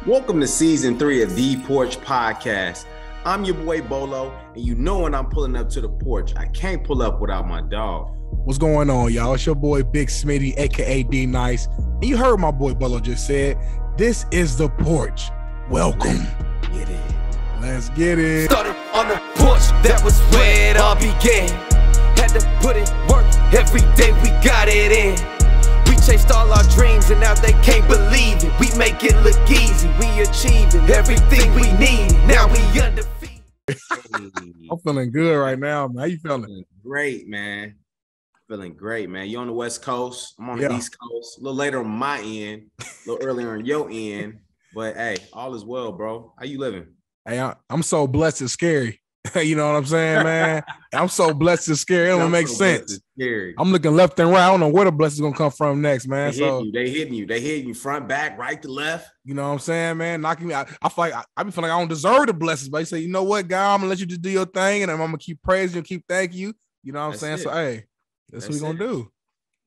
Welcome to season 3 of the Porch podcast. I'm your boy Bolo, and you know when I'm pulling up to the porch, I can't pull up without my dog. What's going on, y'all? It's your boy Big Smitty, aka D Nice. And you heard my boy Bolo just said, this is the porch. Welcome. Get it. Let's get it. Started on the porch, that was where it all began. Had to put in work, every day we got it in. We chased all our dreams and now they can't believe it. We make it look easy, we achieving everything we need. Now we undefeated. I'm feeling good right now, man. How you feeling? Great, man. Feeling great, man. You on the West Coast. I'm on the East Coast. A little later on my end, a little earlier on your end. But, hey, all is well, bro. How you living? Hey, I'm so blessed it's scary. You know what I'm saying, man? I'm so blessed it's scary. It don't make sense. I'm looking left and right. I don't know where the blessing's going to come from next, man. They hitting you front, back, right to left. You know what I'm saying, man? Knocking me out. I feel like I be feeling like I don't deserve the blessings, but you say, you know what, God, I'm going to let you just do your thing, and I'm going to keep praising you and keep thanking you. You know what I'm saying? So, hey, that's what we're going to do.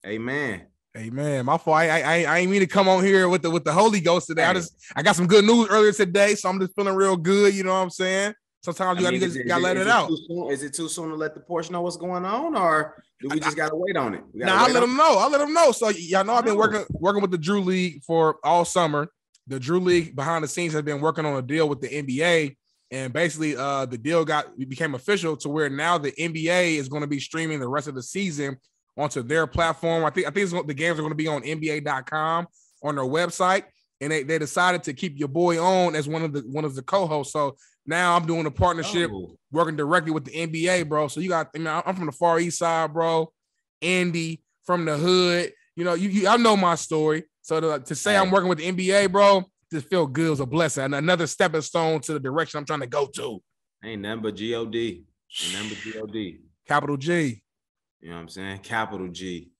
Amen. My fault. I ain't mean to come on here with the Holy Ghost today. I got some good news earlier today, so I'm just feeling real good. You know what I'm saying? Sometimes you gotta let it out. Is it too soon to let the Porch know what's going on, or do we just gotta wait on it? I'll let them know. I'll let them know. So y'all know I've been working with the Drew League for all summer. The Drew League behind the scenes has been working on a deal with the NBA, and basically the deal became official to where now the NBA is going to be streaming the rest of the season onto their platform. I think the games are going to be on NBA.com on their website, and they decided to keep your boy on as one of the co-hosts. So now I'm doing a partnership, working directly with the NBA, bro. So you got, I'm from the Far Eastside, bro. Indy, from the hood. You know, I know my story. So to say I'm working with the NBA, bro, just feel good. It was a blessing. And another stepping stone to the direction I'm trying to go to. Ain't nothing but G-O-D. Capital G. You know what I'm saying? Capital G.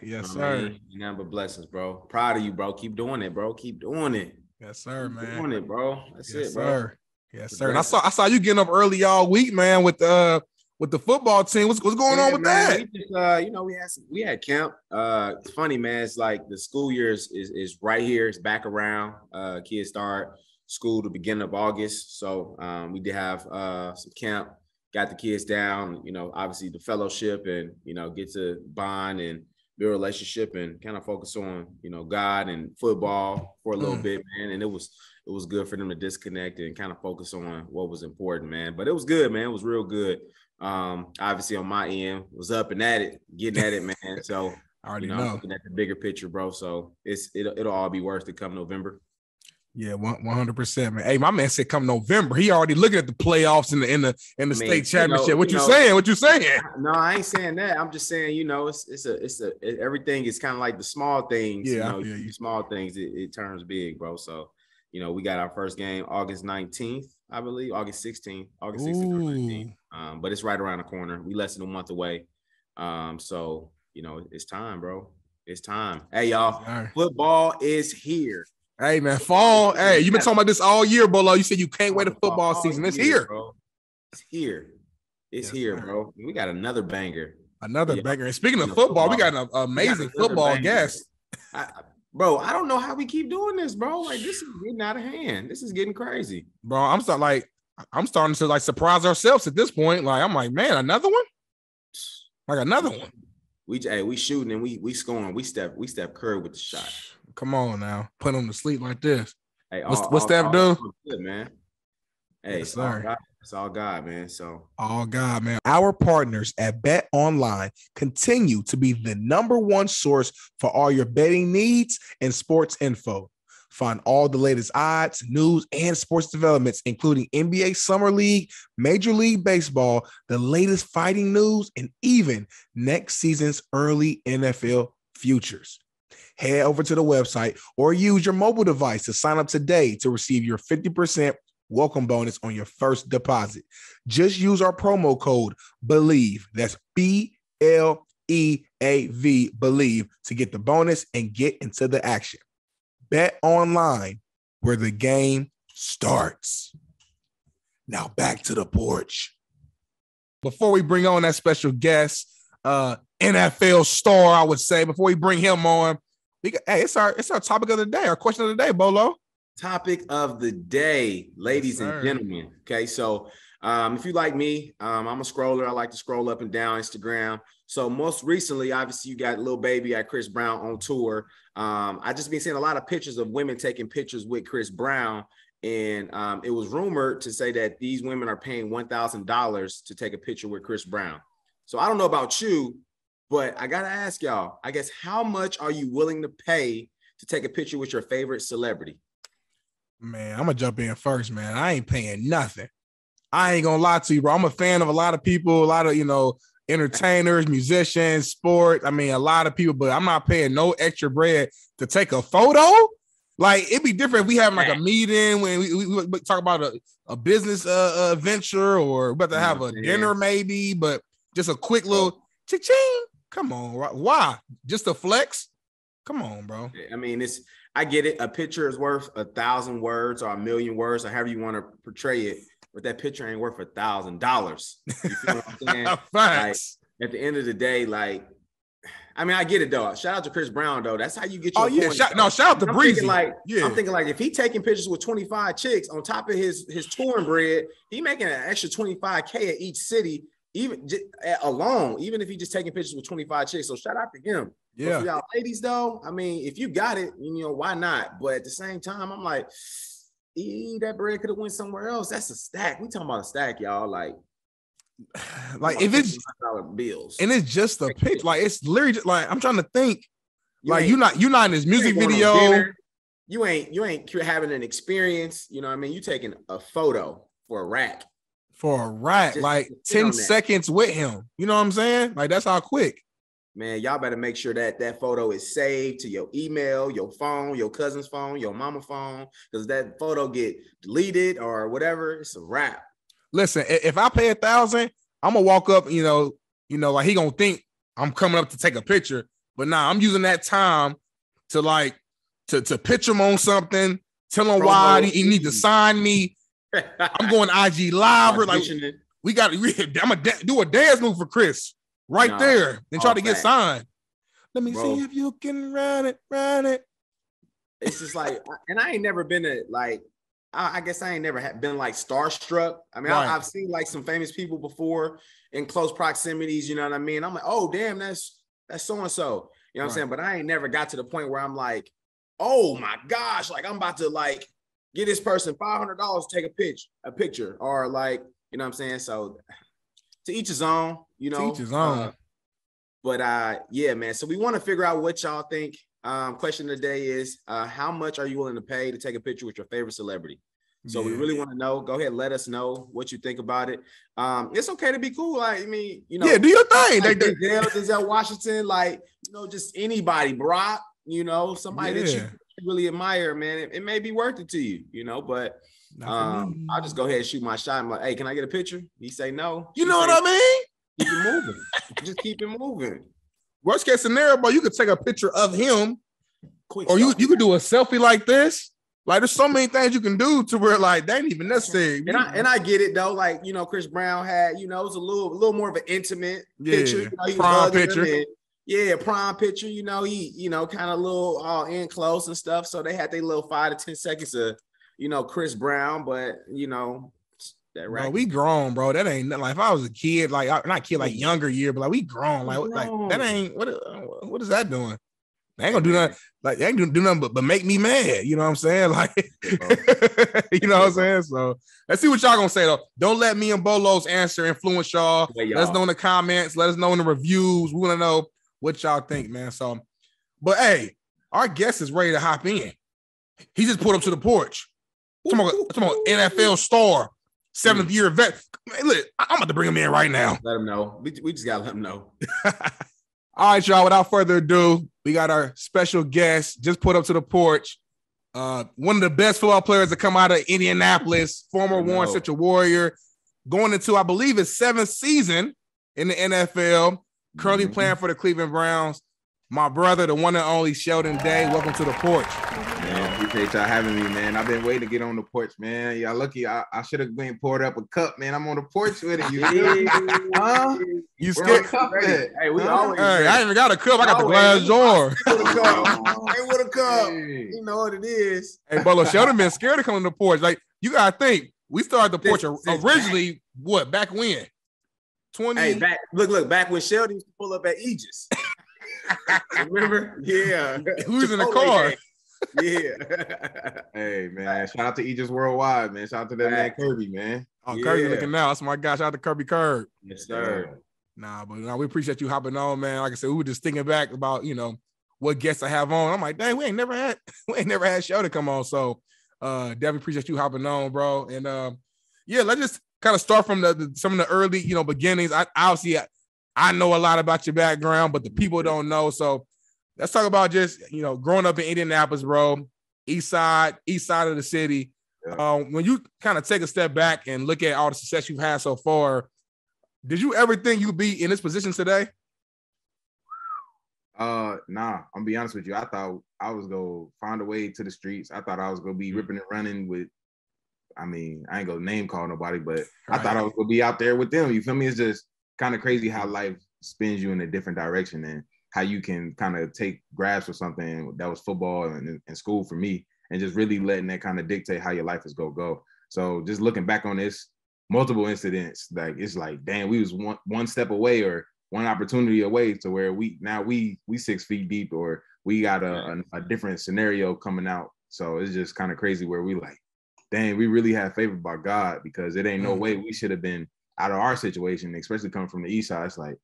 Yes, sir. Nothing but blessings, bro. Proud of you, bro. Keep doing it, bro. Keep doing it. Yes, sir, man. Keep doing it, bro. That's yes, it, bro. Sir. Yes, sir. And I saw you getting up early all week, man, with the football team. What's going on with that? We just, we had camp. It's funny, man. It's like the school year is right here. It's back around. Kids start school the beginning of August. So we did have some camp. Got the kids down, obviously the fellowship and, get to bond and build a relationship and kind of focus on, God and football for a little bit, man. And it was good for them to disconnect and kind of focus on what was important, man. But it was good, man. It was real good. Obviously on my end, was up and at it, getting at it, man. So, I already know. Looking at the bigger picture, bro. So it'll all be worth it come November. Yeah, 100%, man. Hey, my man said come November. He already looking at the playoffs in the state championship. What you saying? What you saying? No, I ain't saying that. I'm just saying, everything is kind of like the small things. Yeah, small things. It turns big, bro. So, we got our first game August 19th, I believe, August 16th, or 19th. But it's right around the corner. We less than a month away. So, it's time, bro. It's time. Hey, y'all, football is here. Hey, man, fall. Hey, you've been talking about this all year, Bolo. You said you can't wait a football season. It's here. Bro. It's here. It's here, bro. We got another banger. Banger. And speaking of football, we got an amazing football guest. Bro, I don't know how we keep doing this, bro. Like, this is getting out of hand. This is getting crazy. Bro, I'm starting to surprise ourselves at this point. Like, I'm like, man, another one? Like another one. We shooting and we scoring. We step Curry with the shot. Come on now, put them to sleep like this. Hey, what's Steph do? Good, man. Hey, yes, it's all God, man. So all God, man. Our partners at Bet Online continue to be the number one source for all your betting needs and sports info. Find all the latest odds, news, and sports developments, including NBA Summer League, Major League Baseball, the latest fighting news, and even next season's early NFL futures. Head over to the website or use your mobile device to sign up today to receive your 50% welcome bonus on your first deposit. Just use our promo code BELIEVE. That's BLEAV, BELIEVE, to get the bonus and get into the action. Bet Online, where the game starts. Now back to the porch. Before we bring on that special guest, NFL star, I would say, before we bring him on, it's our topic of the day, our question of the day, Bolo. Topic of the day, ladies and gentlemen. Okay, so if you like me, I'm a scroller. I like to scroll up and down Instagram. So most recently, obviously, you got Lil Baby at Chris Brown on tour. I just been seeing a lot of pictures of women taking pictures with Chris Brown. And it was rumored to say that these women are paying $1,000 to take a picture with Chris Brown. So I don't know about you, but I got to ask y'all, I guess, how much are you willing to pay to take a picture with your favorite celebrity? Man, I'm going to jump in first, man. I ain't paying nothing. I ain't going to lie to you, bro. I'm a fan of a lot of people, a lot of, entertainers, musicians, sport. I mean, a lot of people, but I'm not paying no extra bread to take a photo. Like, it'd be different if we have like a meeting when we talk about a business venture, or about to have a dinner maybe, but just a quick little cha-ching. Come on. Why? Just a flex? Come on, bro. I mean, I get it. A picture is worth 1,000 words or 1,000,000 words, or however you want to portray it. But that picture ain't worth $1,000. You feel what I'm saying? Facts. Like, at the end of the day, like, I mean, I get it though. Shout out to Chris Brown though. That's how you get your point. Shout out to Breezy. I'm thinking like if he taking pictures with 25 chicks on top of his touring bread, he making an extra 25K at each city, even alone, even if he just taking pictures with 25 chicks. So shout out to him. Yeah. But for y'all ladies though, I mean, if you got it, why not? But at the same time, I'm like, that bread could have went somewhere else. That's a stack. We talking about a stack, y'all. Like if it's bills and it's just a pitch, like it's literally just, like I'm trying to think. Like you're not in this music video. You ain't having an experience. You know what I mean? You taking a photo for a rack. Just like 10 seconds with him. You know what I'm saying? Like that's how quick. Man, y'all better make sure that photo is saved to your email, your phone, your cousin's phone, your mama's phone, because that photo get deleted or whatever. It's a wrap. Listen, if I pay $1,000, I'm gonna walk up, like he gonna think I'm coming up to take a picture, but nah, I'm using that time to to pitch him on something, tell him why he need to sign me. I'm going IG live. Like I'm gonna do a dance move for Chris there and try to get signed. Let me see if you can run it. It's just like, and I ain't never been I guess I ain't never been like starstruck. I mean, I've seen like some famous people before in close proximities, you know what I mean? I'm like, oh, damn, that's so-and-so. You know what I'm saying? But I ain't never got to the point where I'm like, oh my gosh, like I'm about to like get this person $500 to take a picture or like, you know what I'm saying? So to each his own, To each his own. Yeah, man. So we want to figure out what y'all think. Question of the day is, how much are you willing to pay to take a picture with your favorite celebrity? So we really want to know. Go ahead, let us know what you think about it. It's okay to be cool. Like, I mean, do your thing. Like Denzel Washington, like, just anybody, Brock, somebody that you really admire, man. It may be worth it to you, but I'll just go ahead and shoot my shot. I'm like, hey, can I get a picture? He say no. You know what I mean? Keep it moving. Just keep it moving. Worst case scenario, bro, you could take a picture of him, or you could do a selfie like this. Like, there's so many things you can do to where like they ain't even necessary. And I get it though. Like, Chris Brown had, it was a little more of an intimate picture. Prime picture. Prime picture. He, kind of little all in close and stuff. So they had their little 5 to 10 seconds of, Chris Brown, but that right. Bro, we grown, bro. That ain't like if I was a kid, like not kid, like younger year, but like we grown. Like that ain't what is that doing? They ain't gonna do nothing. Like they ain't gonna do nothing but make me mad. You know what I'm saying? Like you know what I'm saying? So let's see what y'all gonna say though. Don't let me and Bolo's answer influence y'all. Let us know in the comments. Let us know in the reviews. We want to know what y'all think, man. So, but hey, our guest is ready to hop in. He just pulled up to the porch. Talking about NFL star. 7th year vet. Man, look, I'm about to bring him in right now. Let him know. We just gotta let him know. All right, y'all. Without further ado, we got our special guest just put up to the porch. One of the best football players to come out of Indianapolis, former Warren Central Warrior, going into, I believe, his 7th season in the NFL. Currently playing for the Cleveland Browns. My brother, the one and only Sheldon Day. Welcome to the porch. Man, Appreciate y'all having me, man. I've been waiting to get on the porch, man. Y'all lucky. I should have been poured up a cup, man. I'm on the porch with it. You huh? You Where scared? my cup at? Hey, we Huh? always Hey, I ain't even got a cup. I got the Always. glass jar. Hey, with a cup. Hey. You know what it is. Hey, Bolo, Sheldon been scared to come on the porch. Like, you gotta think, we started the porch Since originally, what, back when? 20. Hey, back when Sheldon used to pull up at Aegis. Remember? Yeah. Who's in the Chipotle car? game. Yeah. Hey, man. Shout out to Aegis Worldwide, man. Shout out to that man Kirby, man. Oh, Kirby Yeah. looking now. That's my gosh. Shout out to Kirby Curb. Yes, sir. Nah, but we appreciate you hopping on, man. Like I said, we were just thinking back about, what guests I have on. I'm like, dang, we ain't never had Sheldon come on. So definitely appreciate you hopping on, bro. And let's just kind of start from some of the early, beginnings. I know a lot about your background, but the people don't know. So let's talk about just, growing up in Indianapolis, bro, east side of the city. Yeah. When you kind of take a step back and look at all the success you've had so far, did you ever think you'd be in this position today? Nah, I'm gonna be honest with you. I thought I was gonna find a way to the streets. I thought I was gonna be ripping and running with, I ain't gonna name call nobody, but I thought I was gonna be out there with them. You feel me? It's just kind of crazy how life spins you in a different direction and how you can kind of take grasp of something that was football and school for me, and just really letting that kind of dictate how your life is gonna go. So just looking back on this, multiple incidents, like it's like, damn, we was one step away or one opportunity away to where we 6 feet deep, or we got a different scenario coming out. So it's just kind of crazy where we like, dang, we really have favor by God, because it ain't no way we should have been out of our situation, especially coming from the east side. It's like,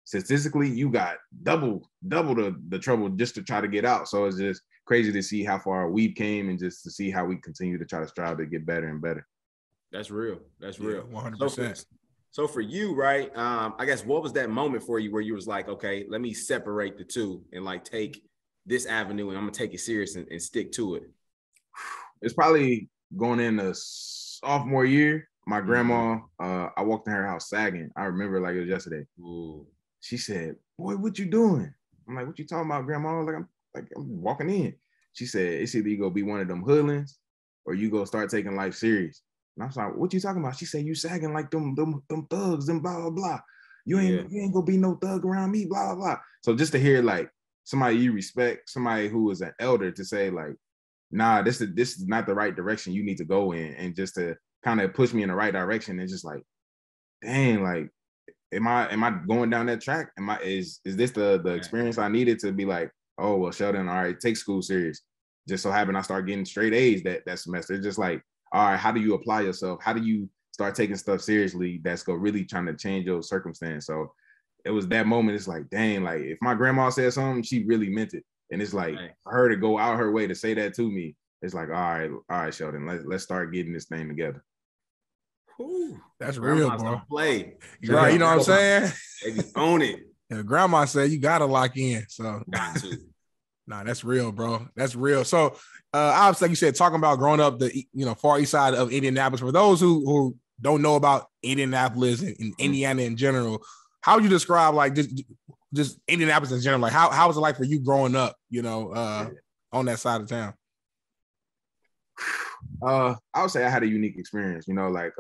statistically, you got double the trouble just to try to get out. So it's just crazy to see how far we've came and just to see how we continue to try to strive to get better and better. That's real. That's real. 100%. So for you, right, I guess what was that moment for you where you was like, okay, let me separate the two and like take this avenue and I'm gonna take it serious and stick to it? It's probably going into sophomore year. My grandma, I walked in her house sagging. I remember like it was yesterday. Ooh. She said, "Boy, what you doing?" I'm like, "What you talking about, Grandma?" I'm walking in. She said, "It's either you go be one of them hoodlums or you go start taking life serious." And I was like, "What you talking about?" She said, "You sagging like them thugs, them blah blah blah. You ain't gonna be no thug around me, blah blah blah." So just to hear like somebody you respect, somebody who is an elder, to say like, "Nah, this is not the right direction you need to go in," and just to kind of push me in the right direction, and just like, dang, like, am I going down that track? Is this the experience I needed to be like, oh well, Sheldon, all right, take school serious. Just so happened I start getting straight A's that semester. It's just like, all right, how do you apply yourself? How do you start taking stuff seriously that's go really trying to change your circumstance? So it was that moment. It's like, dang, like if my grandma said something, she really meant it. And it's like for her to go out her way to say that to me, it's like, all right, Sheldon, let's start getting this thing together. Ooh, that's real, bro. Play. Right, you know what I'm saying? They just own it. Yeah, grandma said you gotta lock in. So Got to. Nah, that's real, bro. That's real. So obviously, like you said, talking about growing up the far east side of Indianapolis. For those who don't know about Indianapolis and Indiana in general, how would you describe like just Indianapolis in general? Like how was it like for you growing up, on that side of town? I would say I had a unique experience, like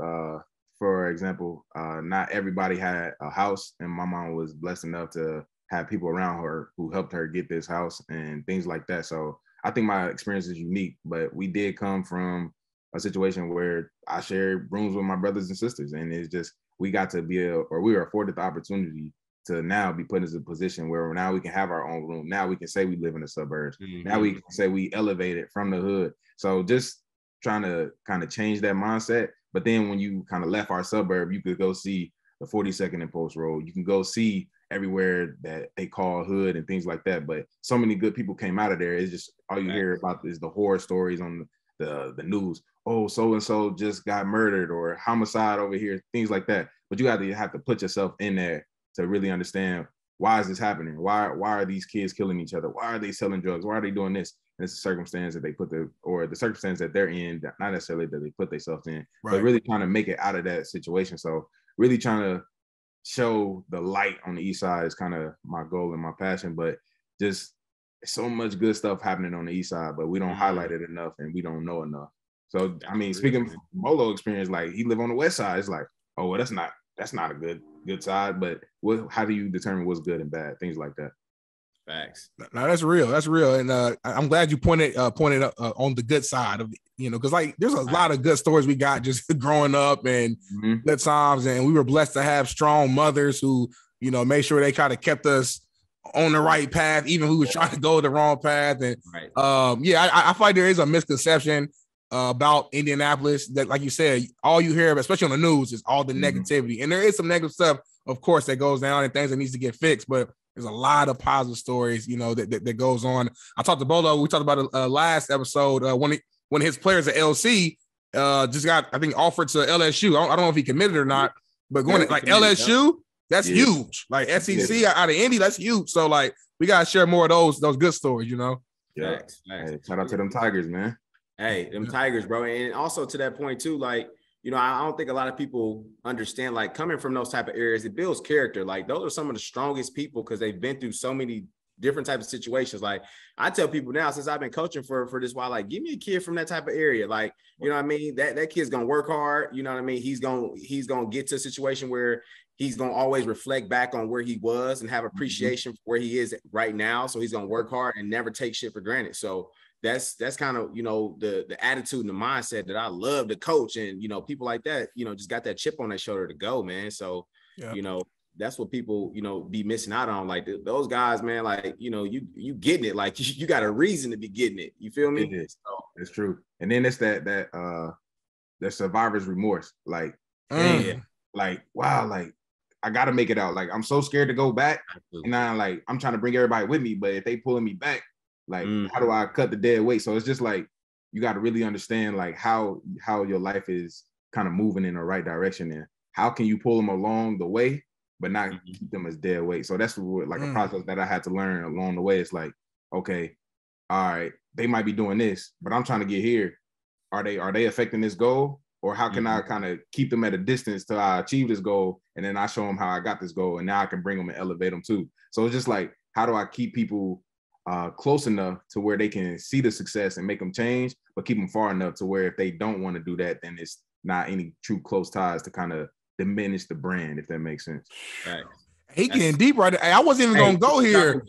for example, not everybody had a house, and my mom was blessed enough to have people around her who helped her get this house and things like that. So I think my experience is unique, but we did come from a situation where I shared rooms with my brothers and sisters, and it's just, we got to we were afforded the opportunity to now be put in a position where now we can have our own room. Now we can say we live in the suburbs. Mm-hmm. Now we can say we elevated from the hood. So just trying to kind of change that mindset. But then when you kind of left our suburb, you could go see the 42nd and Post Road. You can go see everywhere that they call hood and things like that. But so many good people came out of there. It's just all you hear about is the horror stories on the news. Oh, so-and-so just got murdered, or homicide over here, things like that. But you have to put yourself in there to really understand, why is this happening? Why are these kids killing each other? Why are they selling drugs? Why are they doing this? And it's the circumstance that they the circumstance that they're in, not necessarily that they put themselves in, but really trying to make it out of that situation. So really trying to show the light on the east side is kind of my goal and my passion, but just so much good stuff happening on the East Side, but we don't highlight it enough and we don't know enough. So I mean, speaking of Bolo experience, like he live on the West Side, it's like, oh well, that's not a good side. But how do you determine what's good and bad? Things like that. Facts. No, that's real. That's real. And I'm glad you pointed on the good side of, because like there's a lot of good stories we got just growing up and good times. And we were blessed to have strong mothers who, made sure they kind of kept us on the right path, even who was trying to go the wrong path. And I find there is a misconception about Indianapolis that, like you said, all you hear, especially on the news, is all the negativity. And there is some negative stuff, of course, that goes down and things that needs to get fixed. But there's a lot of positive stories, that goes on. I talked to Bolo. We talked about it last episode when his players at LC just got, I think, offered to LSU. I don't know if he committed or not, but going to like LSU, that's huge. Like SEC out of Indy, that's huge. So like we gotta share more of those good stories, Yeah. Hey, shout out to them Tigers, man. Hey, them Tigers, bro. And also to that point too, like, I don't think a lot of people understand, like, coming from those type of areas, it builds character. Like, those are some of the strongest people because they've been through so many different types of situations. Like, I tell people now, since I've been coaching for this while, like, give me a kid from that type of area. Like, you know what I mean? That kid's going to work hard. You know what I mean? He's going to get to a situation where he's going to always reflect back on where he was and have appreciation for where he is right now. So he's going to work hard and never take shit for granted. So that's kind of, the attitude and the mindset that I love to coach. And, people like that, just got that chip on their shoulder to go, man. So, that's what people, be missing out on. Like those guys, man, like, you getting it. Like you got a reason to be getting it. You feel me? So, it's true. And then it's that survivor's remorse. Like, like, wow, like I got to make it out. Like, I'm so scared to go back. And now like, I'm trying to bring everybody with me, but if they pulling me back, like, how do I cut the dead weight? So it's just like, you got to really understand like how your life is kind of moving in the right direction. And how can you pull them along the way, but not keep them as dead weight? So that's like a process that I had to learn along the way. It's like, okay, all right, they might be doing this, but I'm trying to get here. Are they affecting this goal? Or how can I kind of keep them at a distance till I achieve this goal? And then I show them how I got this goal. And now I can bring them and elevate them too. So it's just like, how do I keep people close enough to where they can see the success and make them change, but keep them far enough to where if they don't want to do that, then it's not any true close ties to kind of diminish the brand, if that makes sense. Right. He getting deep right there. Hey, I wasn't even going to go here.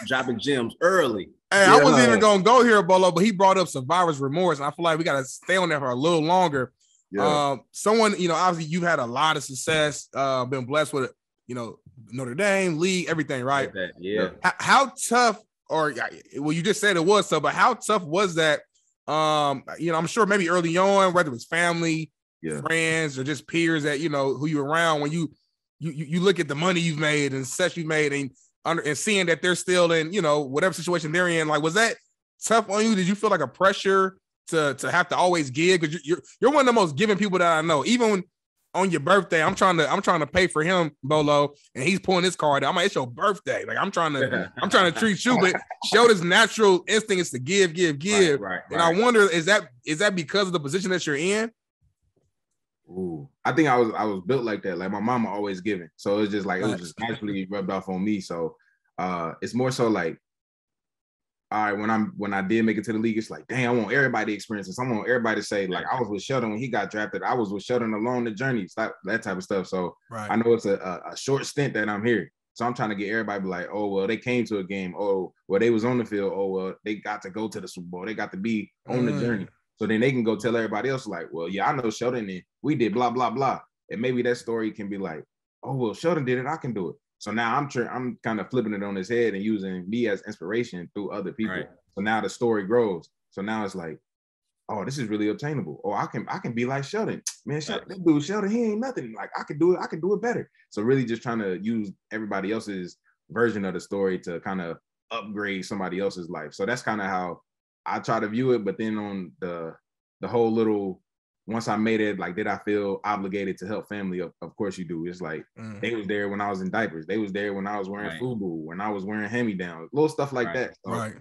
Dropping gems early. Hey, I wasn't even going to go here, Bolo, but he brought up survivor's remorse. And I feel like we got to stay on that for a little longer. Yeah. Someone, obviously you've had a lot of success, been blessed with, Notre Dame, league, everything, right? Like that, yeah. How tough, or well, you just said it was tough, but how tough was that? I'm sure maybe early on, whether it was family, friends, or just peers that who you around, when you look at the money you've made and success you've made, and seeing that they're still in whatever situation they're in. Like, was that tough on you? Did you feel like a pressure to have to always give? Because you're one of the most giving people that I know. Even on your birthday, I'm trying to pay for him, Bolo, and he's pulling his card out. I'm like, it's your birthday. Like, I'm trying to treat you, but Sheldon's natural instinct is to give. Right. And I wonder, is that because of the position that you're in? Ooh, I think I was built like that. Like, my mama always giving, so it's just like it was just naturally rubbed off on me. So it's more so like, all right, when I did make it to the league, it's like, dang, I want everybody to experience this. I want everybody to say, like, I was with Sheldon when he got drafted. I was with Sheldon along the journey, that type of stuff. So I know it's a short stint that I'm here. So I'm trying to get everybody to be like, oh, well, they came to a game. Oh, well, they was on the field. Oh, well, they got to go to the Super Bowl. They got to be on the journey. So then they can go tell everybody else, like, well, yeah, I know Sheldon and we did blah, blah, blah. And maybe that story can be like, oh, well, Sheldon did it. I can do it. So now I'm kind of flipping it on his head and using me as inspiration through other people. Right. So now the story grows. So now it's like, oh, this is really obtainable. Or I can be like Sheldon. Man, that dude Sheldon, he ain't nothing. Like, I can do it better. So really just trying to use everybody else's version of the story to kind of upgrade somebody else's life. So that's kind of how I try to view it. But then on the whole little, once I made it, like, did I feel obligated to help family? Of course you do. It's like, they was there when I was in diapers. They was there when I was wearing FUBU, when I was wearing hand-me-downs, little stuff like that. So,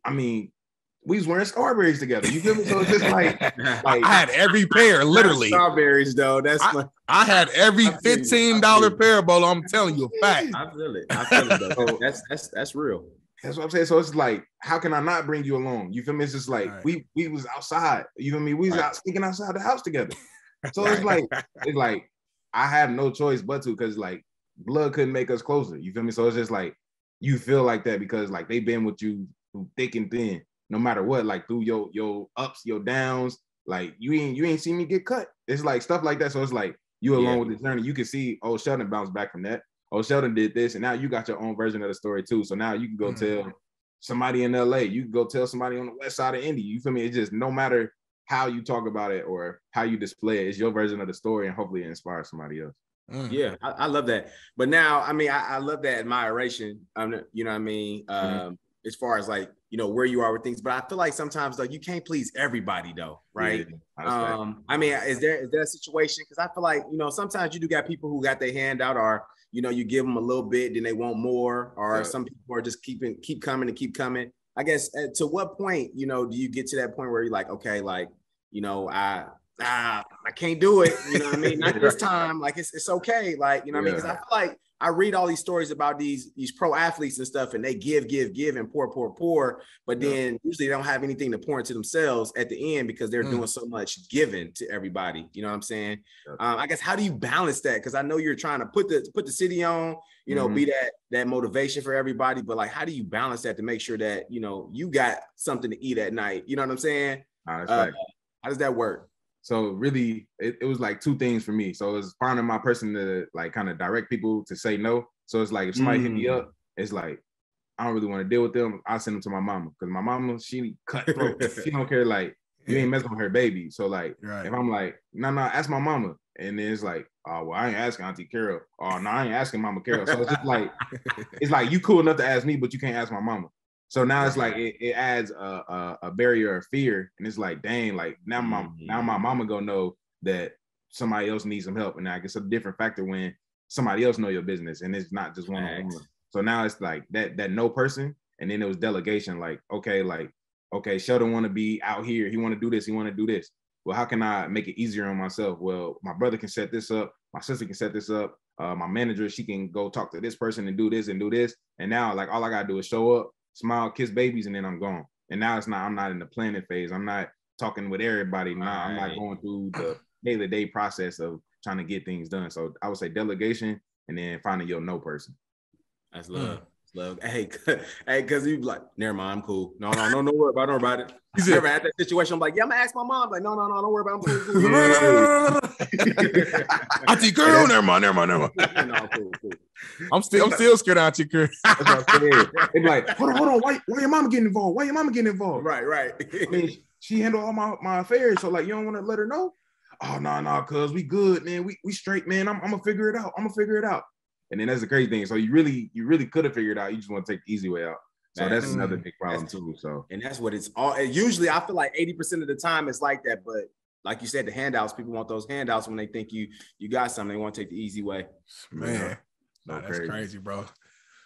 I mean, we was wearing Scarberries together. You feel me? So it's just like I had every pair, literally. Strawberries, though. I had every $15 pair, Bolo. I'm telling you a fact. I feel it, though. So that's real. That's what I'm saying. So it's like, how can I not bring you along? You feel me? It's just like we was outside. You feel me? We was out sneaking outside the house together. So it's like I have no choice but to, because like blood couldn't make us closer. You feel me? So it's just like you feel like that because like they've been with you through thick and thin, no matter what, like through your ups, your downs. Like you ain't seen me get cut. It's like stuff like that. So it's like you along with the journey. You can see, oh, Sheldon bounced back from that. Oh, Sheldon did this, and now you got your own version of the story too. So now you can go tell somebody in LA. You can go tell somebody on the west side of Indy. You feel me? It's just no matter how you talk about it or how you display it, it's your version of the story, and hopefully it inspires somebody else. Yeah, I love that. But now, I mean, I love that admiration. You know what I mean? As far as like, you know, where you are with things, but I feel like sometimes like you can't please everybody though, right? Yeah, I mean, is there a situation? Because I feel like, you know, sometimes you do got people who got their hand out, or, you know, you give them a little bit, then they want more, or some people are just keep coming. I guess to what point, you know, do you get to that point where you're like, okay, like, you know, I can't do it, you know what I mean? Not this time, like it's okay, like, you know what I mean? Because I feel like I read all these stories about these pro athletes and stuff, and they give and pour, but then usually they don't have anything to pour into themselves at the end because they're doing so much giving to everybody. You know what I'm saying? I guess, how do you balance that? Because I know you're trying to put the city on, you know, be that motivation for everybody, but like, how do you balance that to make sure that, you know, you got something to eat at night? You know what I'm saying? How does that work? So really, it was like two things for me. So it was finding my person to like kind of direct people to say no. So it's like if somebody hit me up, it's like I don't really want to deal with them. I'll send them to my mama, because my mama, she cutthroat. She don't care, like you ain't messing with her baby. So like if I'm like, no, ask my mama, and then it's like, oh well, I ain't asking Auntie Carol. Oh no, I ain't asking Mama Carol. So it's just like it's like you cool enough to ask me, but you can't ask my mama. So now it's like it adds a barrier of fear, and it's like, dang, like now my mama gonna know that somebody else needs some help, and I guess a different factor when somebody else know your business, and it's not just one-on-one. So now it's like that no person, and then it was delegation. Like okay, Sheldon want to be out here, he want to do this, he want to do this. Well, how can I make it easier on myself? Well, my brother can set this up, my sister can set this up, my manager, she can go talk to this person and do this, and now like all I gotta do is show up, smile, kiss babies, and then I'm gone. And now I'm not in the planning phase. I'm not talking with everybody. Now I'm not going through the day-to-day process of trying to get things done. So I would say delegation, and then finding your no person. That's love. Love. Hey, because you be like, never mind, I'm cool. No, don't worry about it. You never had that situation. I'm like, yeah, I'm gonna ask my mom. Like, no, don't worry about it. I'm cool. Auntie Girl, never mind. No, cool. I'm still scared of Auntie Girl. That's what I'm saying. They be like, hold on, why your mama getting involved? Why your mama getting involved? Right. I mean, she handle all my affairs, so like, you don't want to let her know? Oh, no, cuz we good, man. We straight, man. I'm gonna figure it out. And then that's the crazy thing. So you really could have figured it out. You just want to take the easy way out. So that's another big problem too. So, and that's what it's all. Usually, I feel like 80% of the time it's like that. But like you said, the handouts, people want those handouts when they think you got something. They want to take the easy way. Man, that's crazy, bro.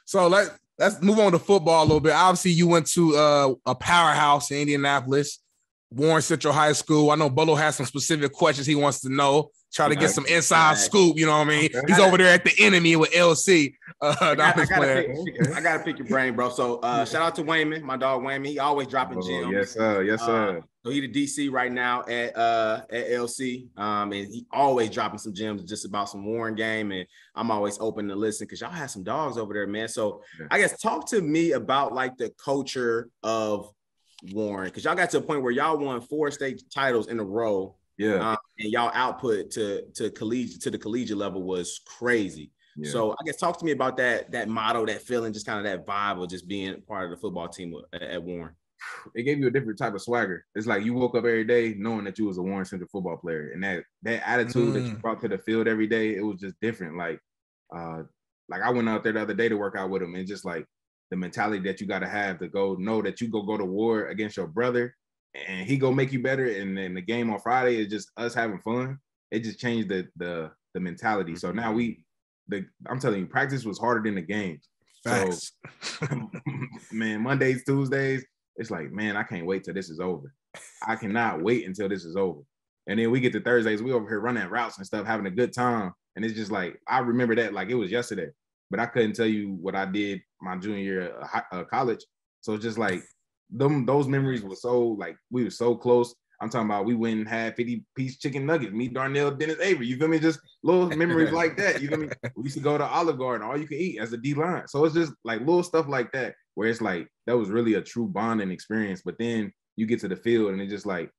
So let's move on to football a little bit. Obviously, you went to a powerhouse in Indianapolis, Warren Central High School. I know Bolo has some specific questions he wants to know. Try to get some inside scoop, you know what I mean? He's over there at the enemy with LC. I gotta pick your brain, bro. So shout out to Wayman, my dog Wayman. He always dropping gems. Yes, sir. So he the DC right now at LC. And he always dropping some gems just about some Warren game. And I'm always open to listen because y'all have some dogs over there, man. So I guess talk to me about like the culture of Warren, because y'all got to a point where y'all won 4 state titles in a row. Yeah. And y'all output to the collegiate level was crazy. Yeah. So I guess talk to me about that motto, that feeling, just kind of that vibe of just being part of the football team at Warren. It gave you a different type of swagger. It's like you woke up every day knowing that you was a Warren Central football player, and that attitude that you brought to the field every day, it was just different. Like I went out there the other day to work out with him, and just like the mentality that you got to have to go know that you go to war against your brother, and he go make you better. And then the game on Friday is just us having fun. It just changed the mentality. So now I'm telling you, practice was harder than the games. Facts. So, man, Mondays, Tuesdays, it's like, man, I can't wait till this is over. I cannot wait until this is over. And then we get to Thursdays, we over here running routes and stuff, having a good time. And it's just like, I remember that like it was yesterday, but I couldn't tell you what I did my junior year of college. So it's just like those memories were so like we were so close. I'm talking about we went and had 50-piece chicken nuggets. Me, Darnell, Dennis Avery. You feel me? Just little memories like that. You feel me? We used to go to Olive Garden, all you can eat as a D line. So it's just like little stuff like that where it's like that was really a true bonding experience. But then you get to the field and it's just like,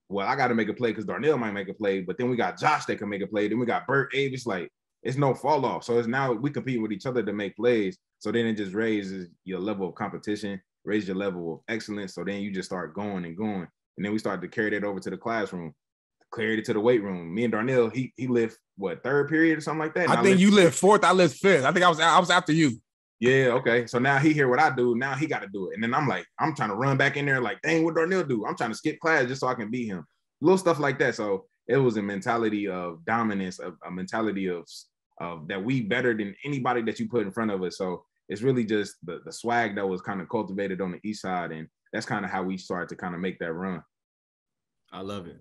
well, I got to make a play because Darnell might make a play. But then we got Josh that can make a play. Then we got Bert Avis. Like it's no fall off. So it's now we competing with each other to make plays. So then it just raises your level of competition, raises your level of excellence. So then you just start going and going. And then we started to carry that over to the classroom, carried it to the weight room. Me and Darnell, he lived what, third period or something like that. I think you lived fourth. I lived fifth. I think I was after you. Yeah, okay. So now he hear what I do. Now he got to do it. And then I'm like, I'm trying to run back in there like, dang, what Darnell do? I'm trying to skip class just so I can beat him. Little stuff like that. So it was a mentality of dominance, a mentality of that we better than anybody that you put in front of us. So it's really just the swag that was kind of cultivated on the east side. And that's kind of how we started to kind of make that run. I love it.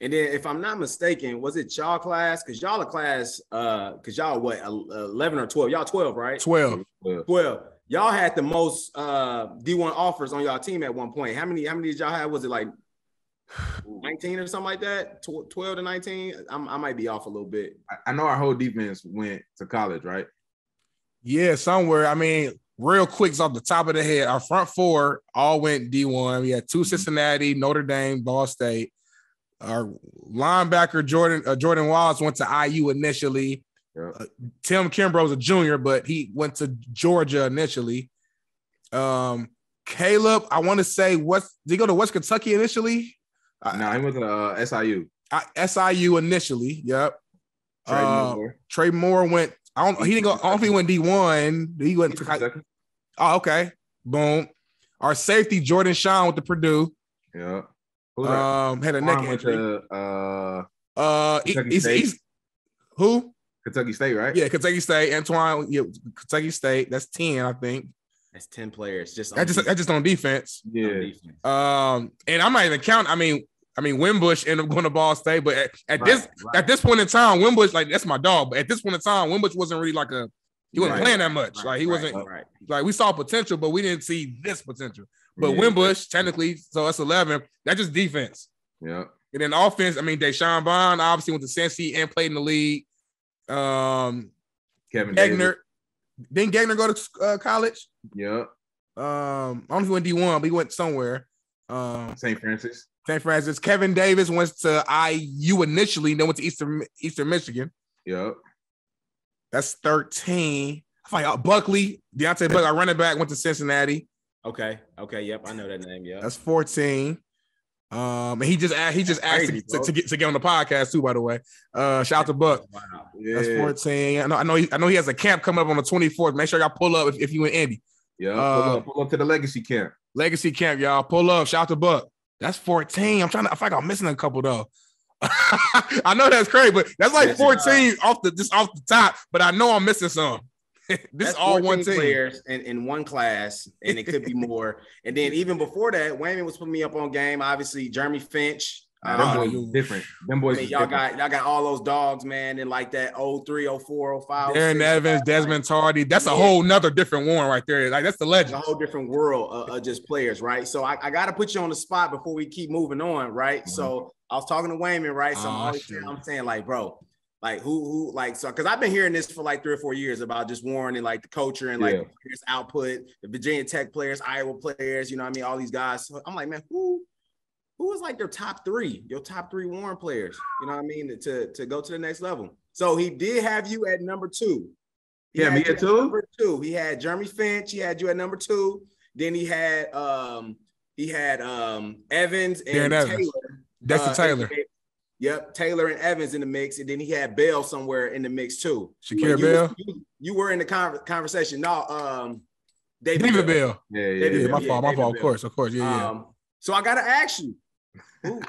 And then if I'm not mistaken, was it y'all class? Because y'all a class, because y'all what, 11 or 12? Y'all 12, right? 12. 12. Y'all had the most D1 offers on y'all team at one point. How many did y'all have? Was it like 19 or something like that? 12 to 19? I might be off a little bit. I know our whole defense went to college, right? Yeah, somewhere. I mean, real quick, off the top of the head, our front four all went D1. We had two Cincinnati, Notre Dame, Ball State. Our linebacker, Jordan Wallace, went to IU initially. Yeah. Tim Kimbrough was a junior, but he went to Georgia initially. Caleb, I want to say, did he go to West Kentucky initially? No, he went to SIU. SIU initially, yep. Trey Moore went. He didn't go. I don't know if he went D1. He went to. Oh, okay. Boom. Our safety, Jordan Shawn, went to Purdue. Yeah. Had a neck injury. Kentucky State. Who? Kentucky State, right? Yeah, Kentucky State. Antoine, yeah, Kentucky State. That's 10, I think. That's 10 players. That's just on defense. Yeah. On defense. And I'm not even counting. I mean, Wimbush ended up going to Ball State, but at this point in time, Wimbush, like, that's my dog. But at this point in time, Wimbush wasn't really like he wasn't playing that much. Like he wasn't like we saw potential, but we didn't see this potential. But Wimbush, technically, so that's 11. That's just defense. Yeah. And then offense, I mean, Deshaun Bond obviously went to Cincy and played in the league. Kevin Gagner. Didn't Gagner go to college? Yeah. I don't know if he went D1, but he went somewhere. St. Francis. Kevin Davis went to IU initially, then went to Eastern Michigan. Yep. That's 13. I thought Buckley, Deontay Buckley, our running back, went to Cincinnati. Okay. Yep, I know that name. Yeah. That's 14. And he just asked to get on the podcast too. By the way, shout out to Buck. Wow. Yeah. That's 14. I know he has a camp coming up on the 24th. Make sure y'all pull up if you in Indy. Yeah, pull up to the Legacy camp. Legacy camp, y'all pull up. Shout out to Buck. That's 14. I feel like I'm missing a couple though. I know that's crazy, but that's like 14 off the top. But I know I'm missing some. This is all one team. Players in one class, and it could be more. And then even before that, Wayman was putting me up on game. Obviously, Jeremy Finch. Them boys different. Them boys. Y'all got all those dogs, man. And like that 03, 04, 05. Aaron Evans, Desmond Tardy. That's a whole nother different one right there. Like that's the legend. A whole different world of just players, right? So I got to put you on the spot before we keep moving on, right? Mm-hmm. So I was talking to Wayman, right? So I'm saying like, bro. Like who like so because I've been hearing this for like 3 or 4 years about just Warren and like the culture and like the players output, the Virginia Tech players, Iowa players, you know what I mean, all these guys. So I'm like, man, who is like your top three Warren players, you know what I mean, to go to the next level. So he did have you at number 2. Me at 2? Number 2. He had Jeremy Finch, he had you at number 2. Then he had Evans and Taylor. Dexter Taylor. Yep, Taylor and Evans in the mix, and then he had Bell somewhere in the mix too. Shakir Bell. You were in the conversation. No, David Bell. Yeah. My fault. Of course. Yeah. So I gotta ask you,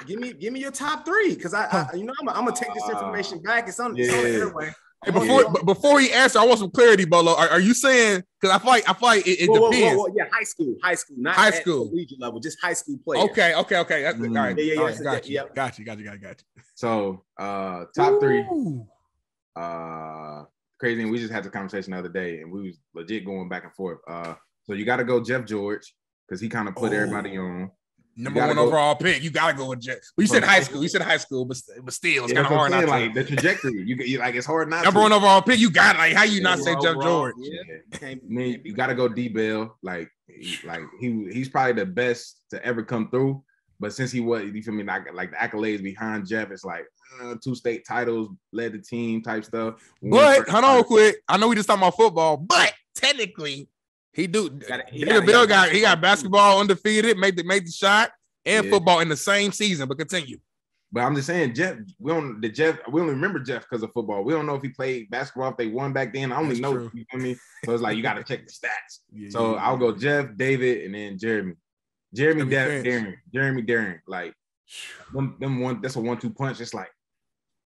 give me your top 3 because I'm gonna take this information back. It's on the airway. Hey, before he answers, I want some clarity, Bolo. Are you saying because I feel like it depends? Whoa. Yeah, high school, not high school, collegiate level, just high school players. Okay. All right. Yeah. Got you. So top 3, crazy. And we just had the conversation the other day, and we was legit going back and forth. So you got to go Jeff George because he kind of put everybody on. Number one overall pick. You gotta go with Jeff. Well, you said high school. You said high school, but still, it's kind of hard not to. Like the trajectory, you like it's hard not. Number one overall pick. You got it. Like how you not say Jeff George? Yeah. You got to go D-Bell. Like he's probably the best to ever come through. But since he was, you feel me? Like the accolades behind Jeff, it's like 2 state titles, led the team type stuff. But hold on, quick. I know we just talking about football, but technically. He got basketball undefeated, made the shot, and football in the same season. But continue. But I'm just saying, Jeff. We only remember Jeff because of football. We don't know if he played basketball, if they won back then. I only know. True. You know what I mean? So it's like you got to check the stats. I'll go Jeff, David, and then Jeremy. Darren. Like them one. That's a 1-2 punch. It's like.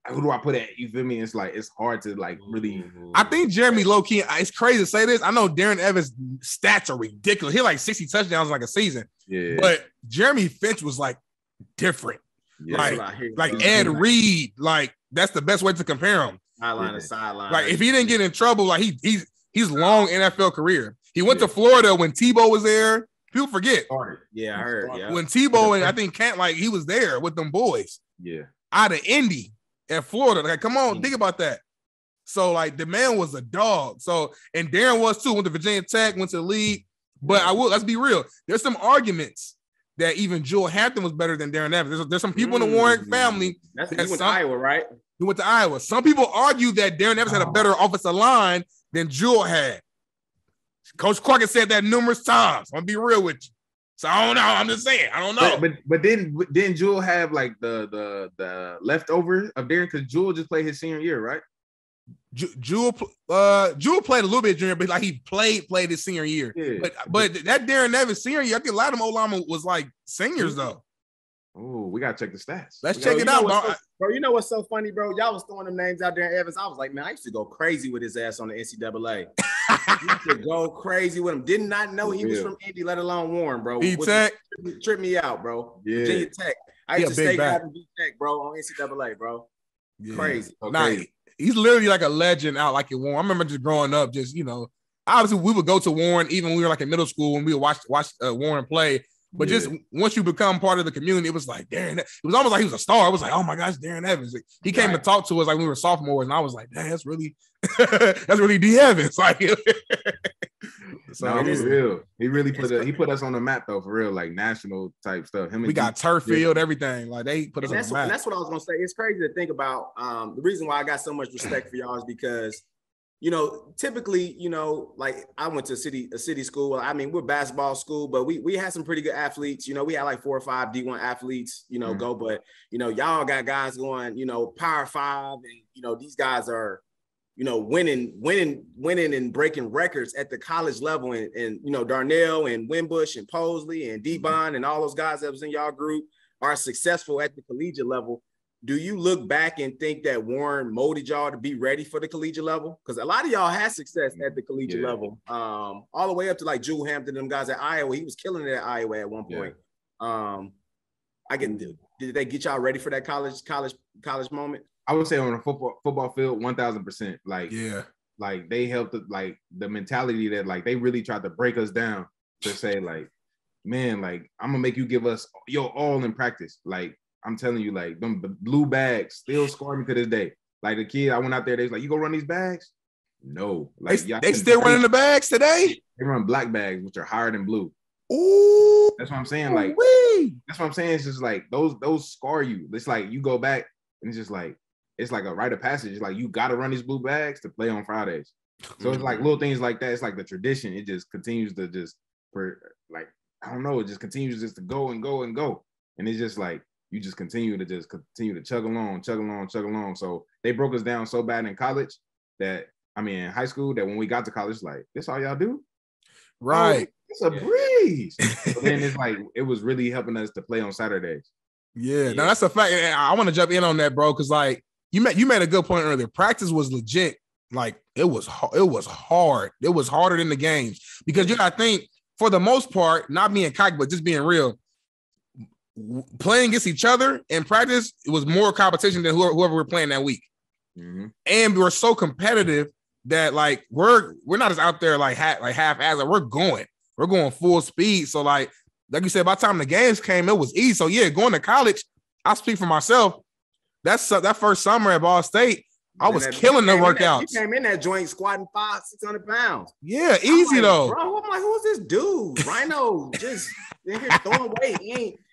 Who do I put at? You feel me? It's like it's hard to like really. I think Jeremy low key. It's crazy to say this. I know Darren Evans' stats are ridiculous. He had like 60 touchdowns like a season. Yeah. But Jeremy Finch was like different. Yeah, like Ed Reed. Like that's the best way to compare him. Sideline to sideline. Like if he didn't get in trouble, like he's long NFL career. He went to Florida when Tebow was there. People forget. Yeah, I heard. Yeah. When Tebow and I think Kent, like he was there with them boys. Yeah. Out of Indy. At Florida, like, come on, think about that. So, like, the man was a dog. So, and Darren was too. Went to Virginia Tech, went to the league. But let's be real. There's some arguments that even Jewel Hampton was better than Darren Evans. There's some people in the Warren family. He went to Iowa, right? He went to Iowa. Some people argue that Darren Evans had a better offensive line than Jewel had. Coach Crockett said that numerous times. I'm gonna be real with you. So I don't know. I'm just saying. I don't know. But didn't Jewel have like the leftover of Darren? Because Jewel just played his senior year, right? Jewel played a little bit junior, but like he played his senior year. Yeah. But that Darren Evans senior year, I think a lot of them O-linemen was like seniors though. Oh, we gotta check the stats. Let's check it out, bro. You know what's so funny, bro? Y'all was throwing them names out there, Evans. I was like, man, I used to go crazy with his ass on the NCAA. Used to go crazy with him. Did not know he was from Indy, let alone Warren, bro. Tech tripped me out, bro. Yeah. Virginia Tech. I used to stay at Tech, bro, on NCAA, bro. Yeah. Crazy. Okay. He's literally like a legend out like at Warren. I remember just growing up, just obviously we would go to Warren even when we were like in middle school and we would watch Warren play. But just once you become part of the community, it was like Darren. It was almost like he was a star. It was like, oh my gosh, Darren Evans. He came to talk to us like when we were sophomores, and I was like, damn, that's really D Evans. Like, so it is real. He really put us on the map though, for real, like national type stuff. We got turf field, everything. Like they put us on the map. That's what I was gonna say. It's crazy to think about. The reason why I got so much respect for y'all is because. Typically, like I went to a city school. I mean, we're a basketball school, but we had some pretty good athletes. We had like 4 or 5 D1 athletes, go. But, y'all got guys going, Power 5. And, these guys are, winning and breaking records at the college level. And Darnell and Winbush and Posley and D-Bond and all those guys that was in y'all group are successful at the collegiate level. Do you look back and think that Warren molded y'all to be ready for the collegiate level? Because a lot of y'all had success at the collegiate level, all the way up to like Jewel Hampton, them guys at Iowa. He was killing it at Iowa at one point. Did they get y'all ready for that college moment? I would say on a football field, 1000%. Like they helped. Like the mentality that like they really tried to break us down to say like, man, like I'm gonna make you give us your all in practice, like. I'm telling you, like, them blue bags still scar me to this day. Like, the kid, I went out there, they was like, you go run these bags? No. Like, they still running the bags today? They run black bags, which are higher than blue. Ooh. That's what I'm saying. Like, that's what I'm saying. It's just like, those scar you. It's like, you go back, and it's just like, it's like a rite of passage. It's like, you got to run these blue bags to play on Fridays. So it's like little things like that. It's like the tradition. It just continues to I don't know. It just continues just to go and go and go. And it's just like, you just continue to chug along. So they broke us down so bad in college that, in high school, that when we got to college, like, this all y'all do? Right. Oh, it's a breeze. So then it's like, it was really helping us to play on Saturdays. Yeah. Now that's a fact. I want to jump in on that, bro, because like you made a good point earlier. Practice was legit. Like it was hard. It was harder than the games because you got to think, for the most part, not being cocky, but just being real, playing against each other in practice, it was more competition than whoever we're playing that week. Mm-hmm. And we were so competitive that like we're not just out there like half-assed. Like, we're going full speed. So like you said, by the time the games came, it was easy. So yeah, going to college, I speak for myself. That first summer at Ball State, I was killing the workouts. You came in that joint squatting 500-600 pounds. Yeah, easy though. Bro, I'm like, who's this dude? Rhino just in here throwing weight.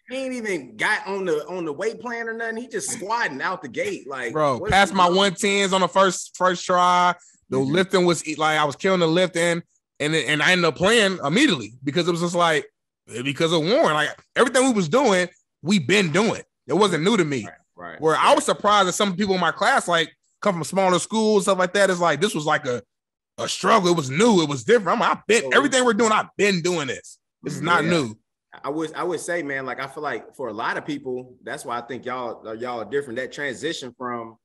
He ain't even got on the weight plan or nothing. He just squatting out the gate. Like, bro, passed my 110s on the first try. The lifting was like I was killing the lifting, and I ended up playing immediately because it was just like because of Warren. Like everything we was doing, we've been doing. It wasn't new to me. Right. Where I was surprised that some people in my class like come from smaller schools, stuff like that. It's like this was like a struggle. It was new. It was different. Everything we're doing. I've been doing this. This is not new. I would say, man, like I feel like for a lot of people, that's why I think y'all are different. That transition from,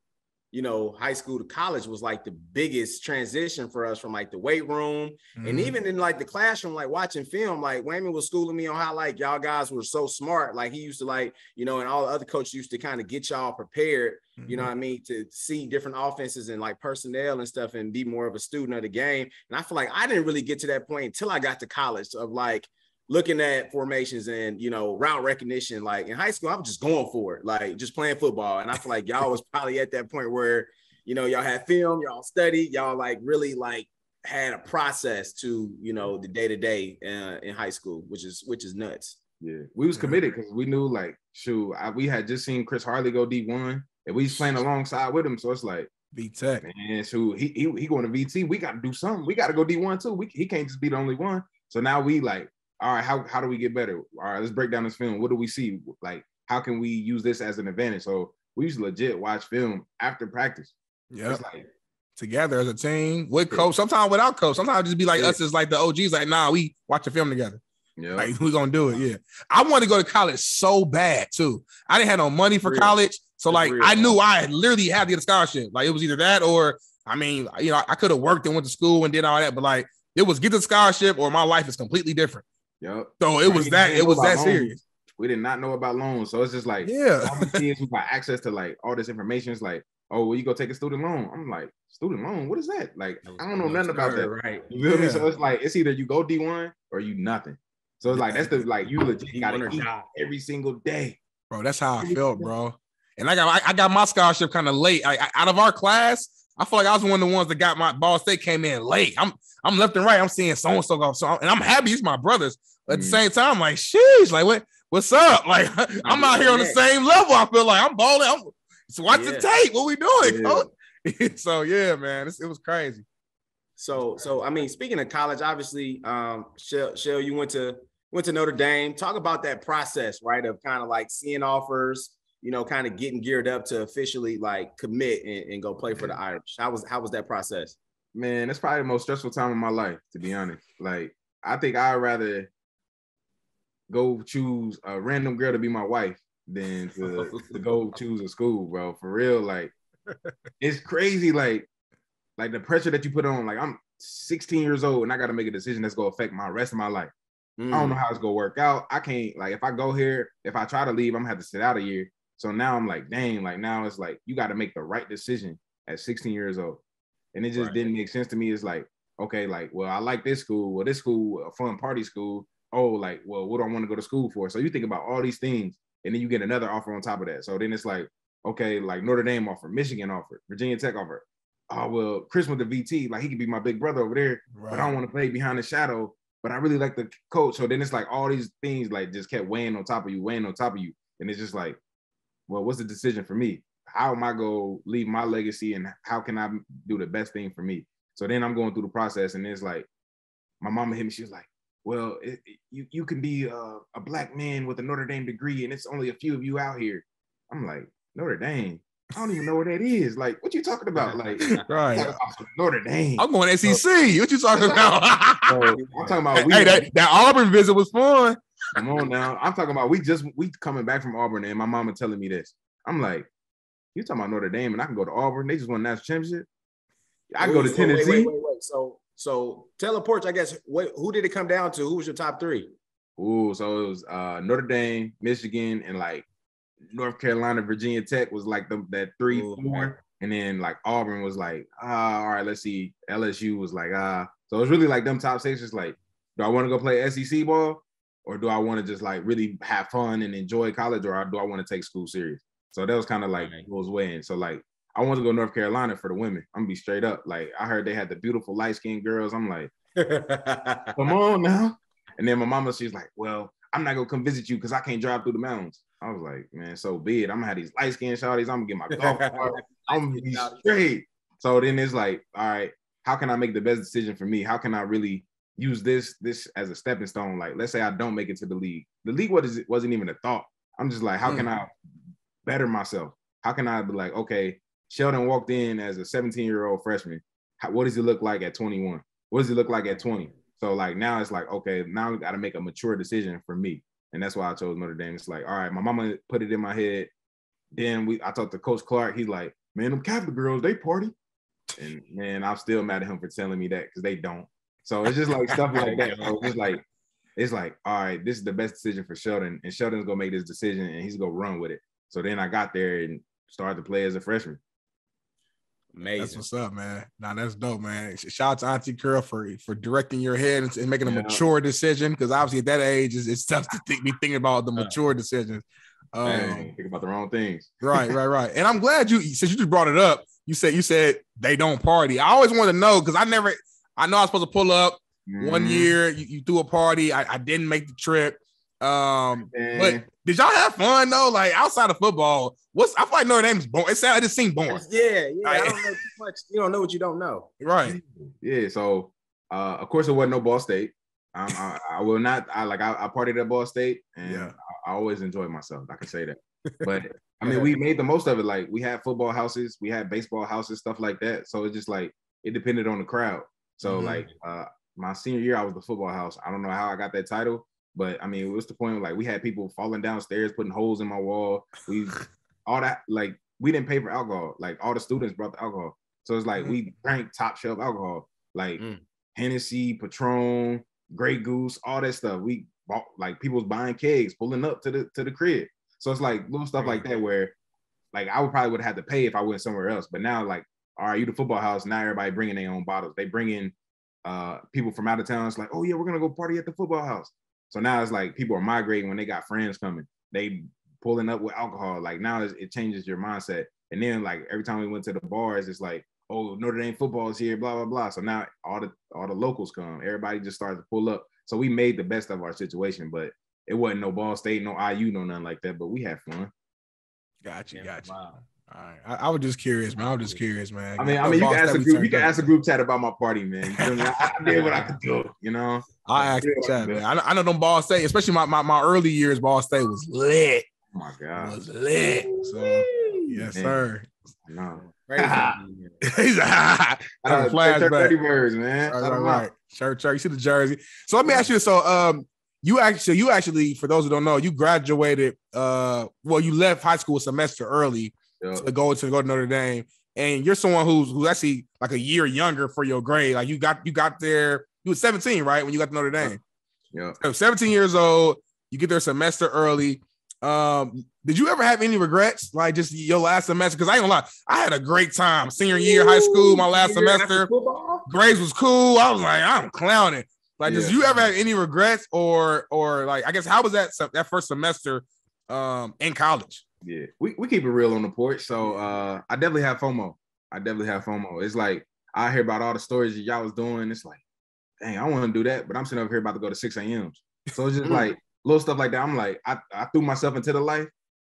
high school to college was like the biggest transition for us, from like the weight room and even in like the classroom, like watching film. Like Wayman was schooling me on how like y'all guys were so smart. Like he used to like, and all the other coaches used to kind of get y'all prepared, you know what I mean, to see different offenses and like personnel and stuff and be more of a student of the game. And I feel like I didn't really get to that point until I got to college of like looking at formations and, route recognition. Like in high school, I was just going for it, like just playing football. And I feel like y'all was probably at that point where, y'all had film, y'all studied, y'all like really like had a process to, the day-to-day in high school, which is nuts. Yeah, we was committed because we knew like, we had just seen Chris Harley go D1 and we was playing alongside with him. So it's like, V-Tech. Man, he going to VT. We got to do something. We got to go D1 too. He can't just be the only one. So now we like, all right, how do we get better? All right, let's break down this film. What do we see? Like, how can we use this as an advantage? So we used to legit watch film after practice. Yeah, like together as a team with coach. Sometimes without coach. Sometimes just be like us as like the OGs. Like, nah, we watch the film together. Yeah, like we gonna do it. Yeah, I wanted to go to college so bad too. I didn't have no money for college, so like I knew I literally had to get a scholarship. Like it was either that or I mean, I could have worked and went to school and did all that, but like it was get the scholarship or my life is completely different. Yep. So it was that serious. We did not know about loans. So it's just like, all the kids who got access to like all this information. It's like, oh, well, you go take a student loan. I'm like, student loan? What is that? Like, I don't know nothing about that. Right. You feel me? So it's like, it's either you go D1 or you nothing. So it's like, that's the, like, you legit got to eat every single day. Bro, that's how I felt, bro. And I got my scholarship kind of late. Out of our class, I feel like I was one of the ones that got my Ball State came in late. I'm left and right. I'm seeing so-and-so go. And I'm happy it's my brothers. At the same time, like, sheesh, like, what's up? Like, I'm out here on the same level. I feel like I'm balling. So watch the tape. What we doing, coach? So, yeah, man, it was crazy. So I mean, speaking of college, obviously, Shell, you went to Notre Dame. Talk about that process, right, of kind of like seeing offers, kind of getting geared up to officially like commit and go play for the Irish. How was that process? Man, that's probably the most stressful time of my life, to be honest. Like, I think I'd rather go choose a random girl to be my wife than to go choose a school, bro. For real, like, it's crazy, like the pressure that you put on. Like, I'm 16 years old and I got to make a decision that's going to affect my rest of my life. I don't know how it's going to work out. I can't, like, if I go here, if I try to leave, I'm going to have to sit out a year. So now I'm like, dang, like, now it's like, you got to make the right decision at 16 years old. And it just didn't make sense to me. It's like, okay, like, well, I like this school. Well, this school, a fun party school. Oh, like, well, what do I want to go to school for? So you think about all these things, and then you get another offer on top of that. So then it's like, okay, like Notre Dame offer, Michigan offer, Virginia Tech offer. Oh, well, Chris went to VT. Like, he could be my big brother over there, but I don't want to play behind the shadow. But I really like the coach. So then it's like all these things like just kept weighing on top of you. And it's just like, well, what's the decision for me? How am I going to leave my legacy and how can I do the best thing for me? So then I'm going through the process and it's like, my mama hit me. She was like, well, you can be a black man with a Notre Dame degree and it's only a few of you out here. I'm like, Notre Dame? I don't even know where that is. Like, what you talking about? Like, right. Notre Dame. I'm going SEC. What you talking about? I'm talking about. That Auburn visit was fun. Come on now. I'm talking about we coming back from Auburn and my mama telling me this. I'm like, you talking about Notre Dame and I can go to Auburn? They just won a national championship. I can go to Tennessee. Wait. So tell a Porch, I guess, who did it come down to? Who was your top three? Ooh, so it was Notre Dame, Michigan, and like North Carolina, Virginia Tech was like that 3-4. And then like Auburn was like, all right, let's see. LSU was like, So it's really like them top six. Just like, do I want to go play SEC ball, or do I want to just like really have fun and enjoy college, or do I want to take school serious? So that was kind of like what was weighing. So like, I wanted to go to North Carolina for the women. I'm gonna be straight up. Like, I heard they had the beautiful light skinned girls. I'm like, come on now. And then my mama, she's like, well, I'm not gonna come visit you because I can't drive through the mountains. I was like, man, so be it. I'm gonna have these light skinned shawties. I'm gonna get my golf cart. I'm gonna be straight. So then it's like, all right, how can I make the best decision for me? How can I really use this as a stepping stone? Like, let's say I don't make it to the league. The league wasn't even a thought. I'm just like, how can I better myself? How can I be like, okay, Sheldon walked in as a 17-year-old freshman. What does he look like at 21? What does he look like at 20? So like now it's like, okay, now we got to make a mature decision for me. And that's why I chose Notre Dame. It's like, all right, my mama put it in my head. Then I talked to Coach Clark. He's like, man, them Catholic girls, they party. And man, I'm still mad at him for telling me that because they don't. So it's just like stuff like that. So it's like, all right, this is the best decision for Sheldon. And Sheldon's going to make this decision and he's going to run with it. So then I got there and started to play as a freshman. Amazing. That's what's up, man. Nah, that's dope, man. Shout out to Auntie Curl for directing your head and making a mature decision, because obviously at that age it's tough to be thinking about the mature decisions. Think about the wrong things. Right. And I'm glad since you just brought it up, you said they don't party. I always wanted to know, because I know I was supposed to pull up one year. You threw a party. I didn't make the trip. But did y'all have fun though? Like outside of football, I feel like Notre Dame's boring. It just seemed boring. Yeah. I don't know too much. You don't know what you don't know. Right. Yeah. So of course it wasn't no Ball State. I will not. I partied at Ball State, and I always enjoyed myself. I can say that. But I mean, we made the most of it. Like we had football houses, we had baseball houses, stuff like that. So it's just like it depended on the crowd. So like my senior year, I was the football house. I don't know how I got that title. But I mean, it was the point of like we had people falling downstairs, putting holes in my wall. All that, like we didn't pay for alcohol. Like all the students brought the alcohol. So it's like we drank top shelf alcohol, like Hennessy, Patron, Grey Goose, all that stuff. We bought, like people was buying kegs, pulling up to the crib. So it's like little stuff like that where like I would have had to pay if I went somewhere else. But now like, all right, you the football house. Now everybody bringing their own bottles. They bring in people from out of town. It's like, oh yeah, we're gonna go party at the football house. So now it's like people are migrating when they got friends coming. They pulling up with alcohol. Like now it changes your mindset. And then like every time we went to the bars, it's like, oh, Notre Dame football is here, blah, blah, blah. So now all the locals come. Everybody just started to pull up. So we made the best of our situation, but it wasn't no Ball State, no IU, no nothing like that. But we had fun. Gotcha. Wow. All right. I was just curious, man. I mean, you can ask a group chat about my party, man. I did what I could do, you know. I asked the chat, man. I know them Ball State, especially my early years. Ball State was lit. Oh my God, it was lit. So yes, man. Sir. No, he's a flashback. 30 birds, man. Right. Shirt. You see the jersey. So let me ask you. So you actually, for those who don't know, you graduated. You left high school a semester early. To go to Notre Dame, and you're someone who's actually like a year younger for your grade. Like you got there, you were 17, right, when you got to Notre Dame. Yeah. So 17 years old, you get there a semester early. Did you ever have any regrets, like just your last semester? Because I ain't gonna lie, I had a great time. Senior year, high school, my last semester, grades was cool. I was like, I'm clowning. Like, did you ever have any regrets, or like, I guess, how was that first semester in college? Yeah, we keep it real on the porch. So I definitely have FOMO. It's like I hear about all the stories that y'all was doing. It's like, dang, I want to do that, but I'm sitting over here about to go to 6 a.m. So it's just like little stuff like that. I'm like, I threw myself into the life,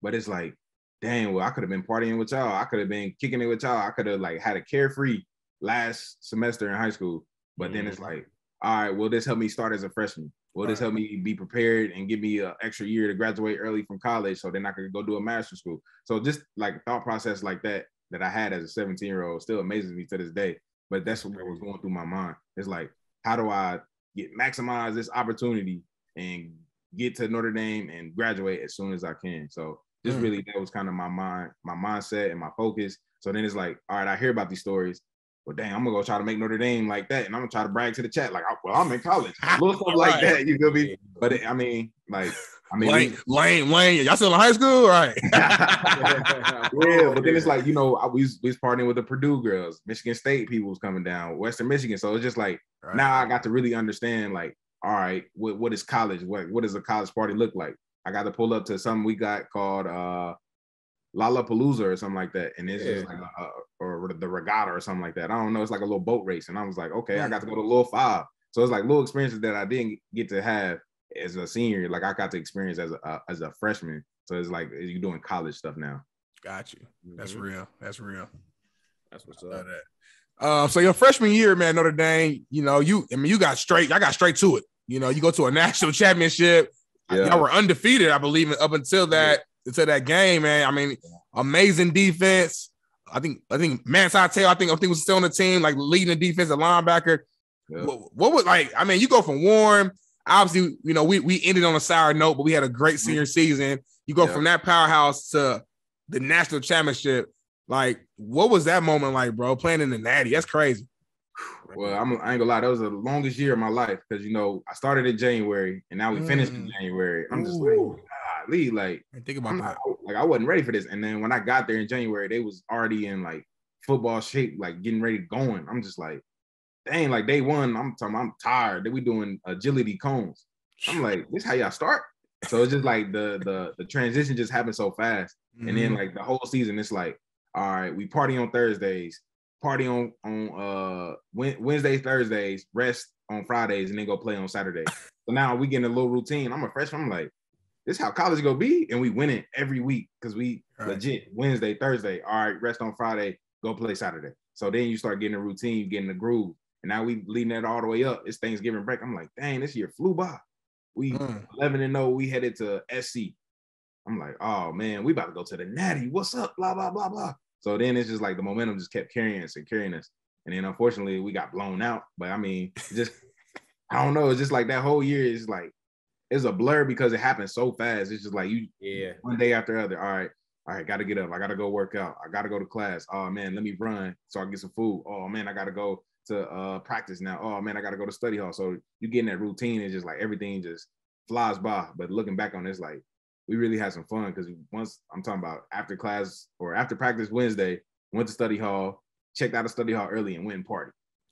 but it's like, dang, well, I could have been partying with y'all. I could have been kicking it with y'all. I could have like had a carefree last semester in high school. But then it's like, all right, will this help me start as a freshman? Will this help me be prepared and give me an extra year to graduate early from college so then I could go do a master's school? So just like thought process like that I had as a 17-year-old still amazes me to this day. But that's what was going through my mind. It's like, how do I maximize this opportunity and get to Notre Dame and graduate as soon as I can? So just really, that was kind of my mindset and my focus. So then it's like, all right, I hear about these stories. Well, dang, I'm gonna go try to make Notre Dame like that, and I'm gonna try to brag to the chat like, well, I'm in college, little stuff like that. You feel me? But I mean, like, I mean, Lane. Y'all still in high school, right? Yeah, but then it's like, you know, we was partying with the Purdue girls, Michigan State people was coming down, Western Michigan. So it's just like now I got to really understand, like, all right, what is college? What does a college party look like? I got to pull up to something we got called Lollapalooza or something like that, and it's just like or the regatta or something like that. I don't know. It's like a little boat race, and I was like, okay, I got to go to Little Five. So it's like little experiences that I didn't get to have as a senior. Like I got to experience as a freshman. So it's like you doing college stuff now. Got you. That's real. That's That's what's up. So your freshman year, man, Notre Dame, you know, I got straight to it. You know, you go to a national championship. Yeah. Y'all were undefeated, I believe, up until that game, man. I mean, amazing defense. I think Man Satel, I think was still on the team, like leading the defensive linebacker. Yeah. What was like? I mean, you go from Warren. Obviously, you know, we ended on a sour note, but we had a great senior season. You go from that powerhouse to the national championship. Like, what was that moment like, bro? Playing in the Natty, that's crazy. Well, I ain't gonna lie, that was the longest year of my life because, you know, I started in January and now we finished in January. I'm just like, golly, like, think about that. Like, I wasn't ready for this. And then when I got there in January, they was already in like football shape, like getting ready going. I'm just like, dang, like day one, I'm tired. Then we doing agility cones. I'm like, this how y'all start? So it's just like the transition just happened so fast. And then like the whole season, it's like, all right, we party on Thursdays, party on Wednesdays, Thursdays, rest on Fridays, and then go play on Saturday. So now we getting a little routine. I'm a freshman. I'm like, this how college gonna be, and we win it every week because we legit Wednesday, Thursday. All right, rest on Friday, go play Saturday. So then you start getting a routine, you getting the groove, and now we leading that all the way up. It's Thanksgiving break. I'm like, dang, this year flew by. We 11-0. We headed to SC. I'm like, oh man, we about to go to the Natty. What's up? Blah blah blah blah. So then it's just like the momentum just kept carrying us. And then unfortunately we got blown out. But I mean, just I don't know. It's just like that whole year is like it's a blur because it happened so fast. It's just like one day after the other. All right, gotta get up. I gotta go work out. I gotta go to class. Oh man, let me run so I can get some food. Oh man, I gotta go to practice now. Oh man, I gotta go to study hall. So you get in that routine. It's just like everything just flies by. But looking back on this, like we really had some fun because once I'm talking about after class or after practice Wednesday, went to study hall, checked out of study hall early and went and party.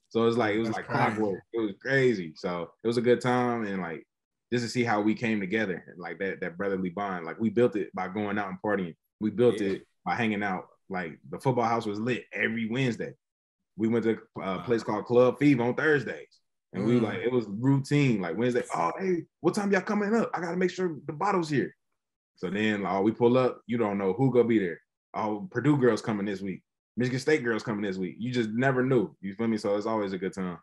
So it was like clockwork. It was crazy. So it was a good time and like just to see how we came together and like that brotherly bond. Like we built it by going out and partying. We built it by hanging out. Like the football house was lit every Wednesday. We went to a place called Club Fever on Thursdays. And we like, it was routine. Like Wednesday, oh, hey, what time y'all coming up? I got to make sure the bottle's here. So then we pull up. You don't know who gonna be there. Oh, Purdue girls coming this week. Michigan State girls coming this week. You just never knew. You feel me? So it's always a good time.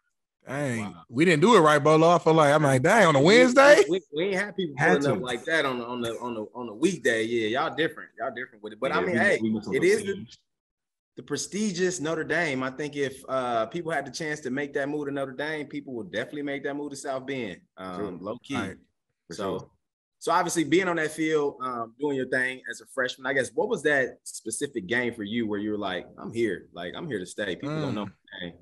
Dang, we didn't do it right, Bolo. I feel like I'm like, dang, on a Wednesday. We ain't have people pulling up like that on the weekday. Yeah, y'all different. Y'all different with it. But I mean, it is the prestigious Notre Dame. I think if people had the chance to make that move to Notre Dame, people would definitely make that move to South Bend. Low key. Right. So obviously being on that field, doing your thing as a freshman, I guess, what was that specific game for you where you were like, I'm here to stay. People don't know my name.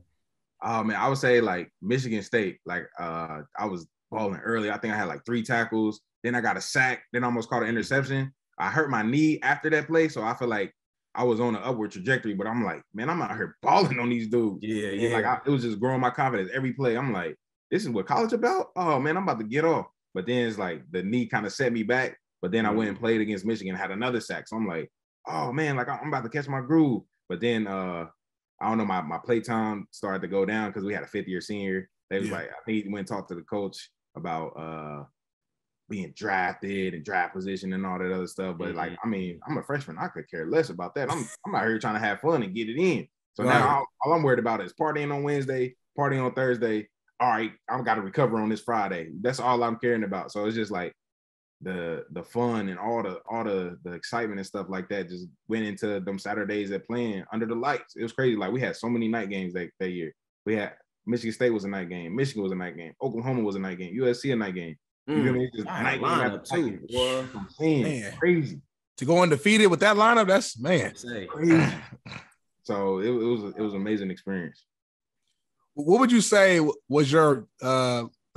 Oh man, I would say like Michigan State. Like I was balling early. I think I had like 3 tackles. Then I got a sack. Then I almost caught an interception. I hurt my knee after that play, so I feel like I was on an upward trajectory. But I'm like, man, I'm out here balling on these dudes. Yeah. Like it was just growing my confidence every play. I'm like, this is what college about? Oh man, I'm about to get off. But then it's like the knee kind of set me back. But then I went and played against Michigan, had another sack. So I'm like, oh man, like I'm about to catch my groove. But then I don't know, my play time started to go down because we had a 5th-year senior. They was like, I think he went and talked to the coach about being drafted and draft position and all that other stuff. But like, I mean, I'm a freshman. I could care less about that. I'm out here trying to have fun and get it in. So now all I'm worried about is partying on Wednesday, partying on Thursday. All right, I've got to recover on this Friday. That's all I'm caring about. So it's just like the fun and all the excitement and stuff like that just went into them Saturdays at playing under the lights. It was crazy. Like we had so many night games that year. We had Michigan State was a night game, Michigan was a night game, Oklahoma was a night game, USC a night game. You know what I mean? Just night game too. Man, crazy. To go undefeated with that lineup, that's crazy. So it was an amazing experience. What would you say was your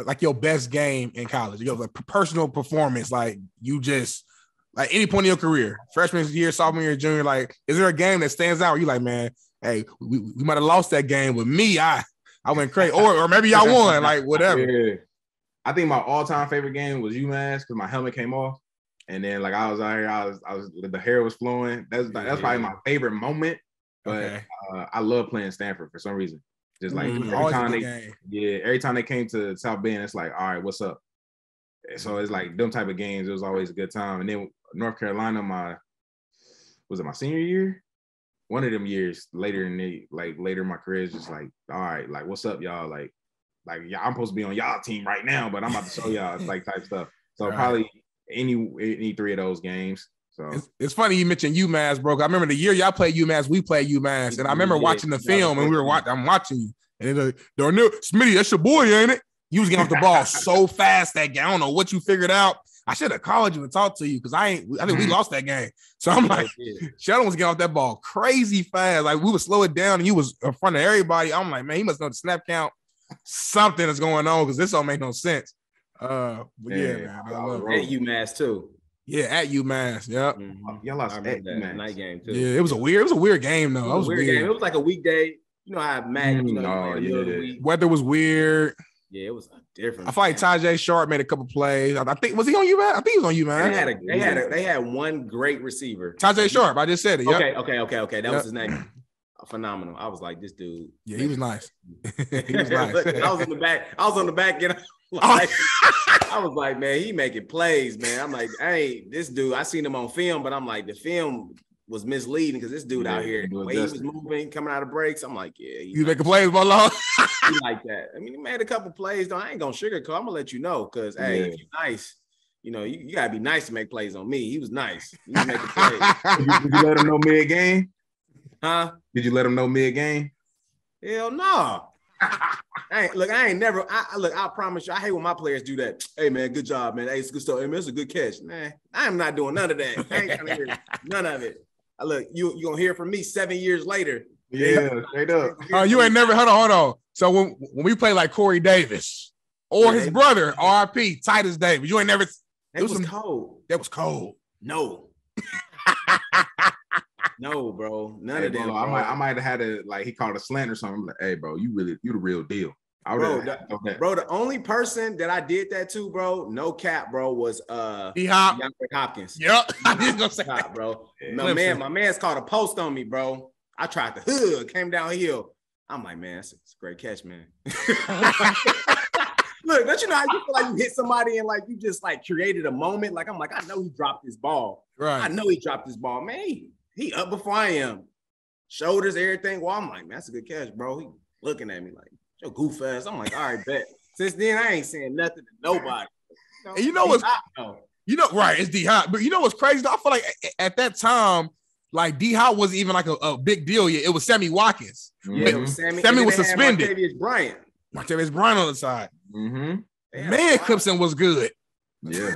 like your best game in college? You go like personal performance, like you just like any point in your career, freshman year, sophomore year, junior. Like, is there a game that stands out where you like, man, hey, we might have lost that game, but me, I went crazy, or maybe y'all won, like whatever. Yeah. I think my all-time favorite game was UMass because my helmet came off, and then like I was out here, I was the hair was flowing. That's probably my favorite moment. But I love playing Stanford for some reason. Just like every time they came to South Bend, it's like, all right, what's up? So it's like them type of games. It was always a good time. And then North Carolina, my senior year? One of them years later in my career is just like, all right, like what's up, y'all? Like yeah, I'm supposed to be on y'all team right now, but I'm about to show y'all like type stuff. So probably any three of those games. So it's funny you mentioned UMass, bro. I remember the year y'all played UMass, we played UMass, and I remember watching the film, and I'm watching you, and they're like, Darnell, Smitty, that's your boy, ain't it? You was getting off the ball so fast that game. I don't know what you figured out. I should have called you and talked to you because I think we lost that game. So I'm like, Sheldon was getting off that ball crazy fast. Like we would slow it down, and he was in front of everybody. I'm like, man, he must know the snap count. Something is going on because this don't make no sense. But man, I love at UMass too. Yeah, at UMass. Yep. Y'all lost at UMass. Night game too. Yeah, it was a weird game though. It was a weird game. It was like a weekday. You know how Mac, weather was weird. Yeah, it was different. I feel like Tajay Sharp made a couple plays. I think was he on UMass? I think he was on UMass. They had one great receiver. Tajay Sharp. I just said it. Yep. Okay. That was his name. Phenomenal. I was like, this dude. Yeah, he was nice. He was nice. I was on the back. I was like, man, he making plays, man. I'm like, hey, this dude. I seen him on film, but I'm like, the film was misleading because this dude out here, the way he was moving, coming out of breaks. I'm like, yeah, you making plays, Bolo? He like that. I mean, he made a couple plays though. I ain't gonna sugarcoat. I'm gonna let you know because hey, if you're nice. You know, you gotta be nice to make plays on me. He was nice. He was making plays. Did you let him know mid-game? Huh? Did you let him know mid-game? Hell no. I promise you, I hate when my players do that. Hey man, good job, man. Hey, it's good stuff. Hey, man, it's a good catch. Man, I am not doing none of that. I ain't trying to hear none of it. Look, you gonna hear from me 7 years later. Yeah, straight up. You ain't never hold on. So when we play like Corey Davis or his brother, RP, Titus Davis, you ain't never. That was cold. That was cold. No. No, bro. None of them. Bro, I might have had a he called a slant or something. I'm like, hey, bro, you the real deal. The only person that I did that to, bro, no cap, bro, was DeHop Hopkins. Yep. I was gonna say that, bro. My man's called a post on me, bro. I tried to hood, came downhill. I'm like, man, it's a great catch, man. Look, don't you know how you feel like you hit somebody and like you just like created a moment? Like I'm like, I know he dropped his ball. Right. I know he dropped his ball, man. He up before I am. Shoulders, everything. Well, I'm like, man, that's a good catch, bro. He looking at me like, yo, goof ass. I'm like, all right, bet. Since then, I ain't saying nothing to nobody. And you know what's right? It's D-Hop. But you know what's crazy? I feel like at that time, like D-Hop wasn't even like a big deal yet. It was Sammy Watkins. Yeah, Sammy was suspended. Martavius Bryant on the side. Mm-hmm. Man, Clipson was good. Yeah,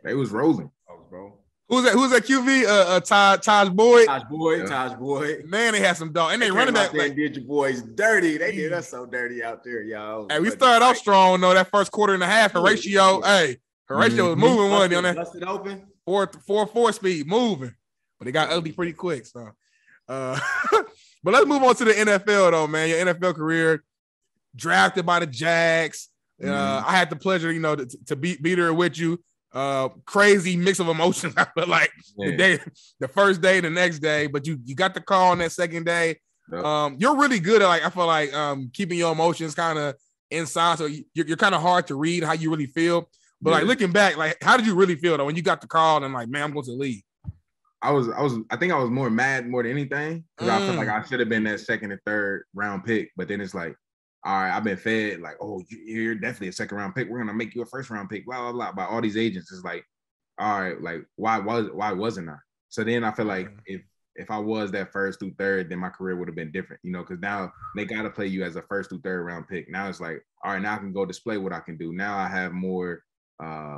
they was rolling. Bro. Who's that QV? Taj Boyd. Taj Boyd. Man, they had some dog. And they running back. They did your boys dirty. They did us so dirty out there, y'all. Hey, we started off strong though. That first quarter and a half, Horatio. Hey, Horatio was moving one on that. Busted open. 4 speed moving, but it got ugly pretty quick. So, but let's move on to the NFL though, man. Your NFL career, drafted by the Jags. I had the pleasure, to be there with you. Crazy mix of emotions. I feel like the first day, the next day, but you got the call on that second day. Yep. You're really good at I feel like keeping your emotions kind of inside, so you're kind of hard to read how you really feel. But looking back, how did you really feel though when you got the call and man, I'm going to leave? I think I was more mad more than anything because I felt like I should have been that second and third round pick, but then it's like, all right, I've been fed you're definitely a second round pick. We're gonna make you a first round pick, blah blah blah. By all these agents, it's like, all right, why wasn't I? So then I feel like if I was that first through third, then my career would have been different, because now they gotta play you as a first through third round pick. Now it's like, all right, now I can go display what I can do. Now I have more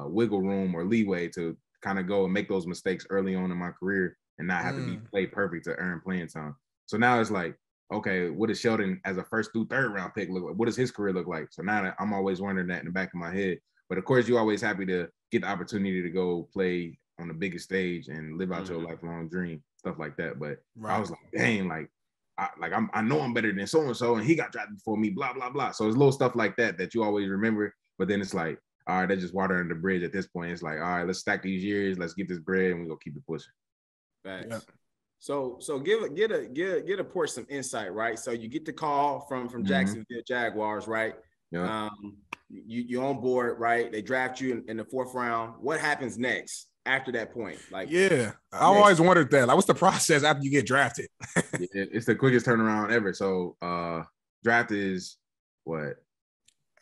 wiggle room or leeway to kind of go and make those mistakes early on in my career and not have to be play perfect to earn playing time. So now it's like, okay, what does Sheldon as a first through third round pick look like? What does his career look like? So now I'm always wondering that in the back of my head. But of course, you're always happy to get the opportunity to go play on the biggest stage and live out your lifelong dream, stuff like that. But I was like, dang, I know I'm better than so-and-so, and he got drafted before me, blah, blah, blah. So it's little stuff like that you always remember. But then it's like, all right, that's just water under the bridge at this point. It's like, all right, let's stack these years, let's get this bread, and we're gonna keep it pushing. Facts. Yeah. So get a Porch some insight, right? So you get the call from Jacksonville Jaguars, right? Yeah. You're on board, right? They draft you in the 4th round. What happens next after that point? Like, yeah, I always wondered that. Like, what's the process after you get drafted? It's the quickest turnaround ever. So draft is what?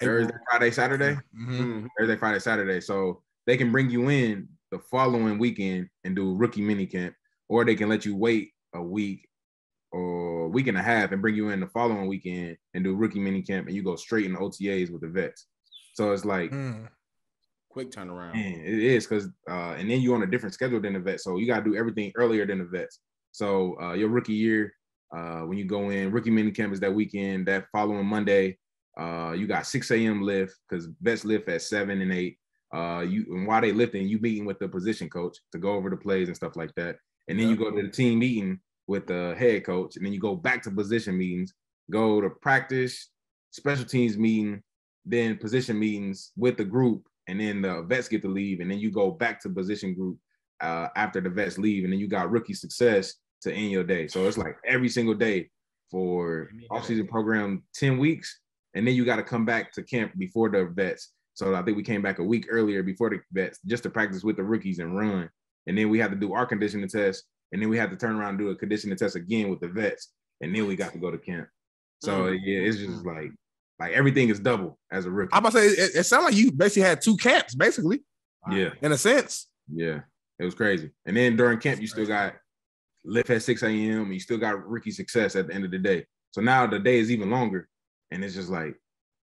Thursday, Friday, Saturday? Mm-hmm. Thursday, Friday, Saturday. So they can bring you in the following weekend and do rookie minicamp, or they can let you wait a week or a week and a half and bring you in the following weekend and do rookie minicamp, and you go straight in the OTAs with the vets. So it's like quick turnaround. Man, it is because and then you're on a different schedule than the vets. So you got to do everything earlier than the vets. So your rookie year, when you go in, rookie minicamp is that weekend. That following Monday, you got 6 a.m. lift because vets lift at 7 and 8. And while they lifting, you meeting with the position coach to go over the plays and stuff like that. And then you go to the team meeting with the head coach, and then you go back to position meetings, go to practice, special teams meeting, then position meetings with the group, and then the vets get to leave, and then you go back to position group after the vets leave, and then you got rookie success to end your day. So it's like every single day for off-season program, 10 weeks, and then you got to come back to camp before the vets. So I think we came back a week earlier before the vets just to practice with the rookies and run. And then we had to do our conditioning test, and then we had to turn around and do a conditioning test again with the vets, and then we got to go to camp. So yeah, it's just like everything is double as a rookie. I'm about to say it sounds like you basically had 2 camps, basically. Yeah, in a sense. Yeah, it was crazy. And then during camp, you still got lift at 6 a.m. and you still got rookie success at the end of the day. So now the day is even longer, and it's just like,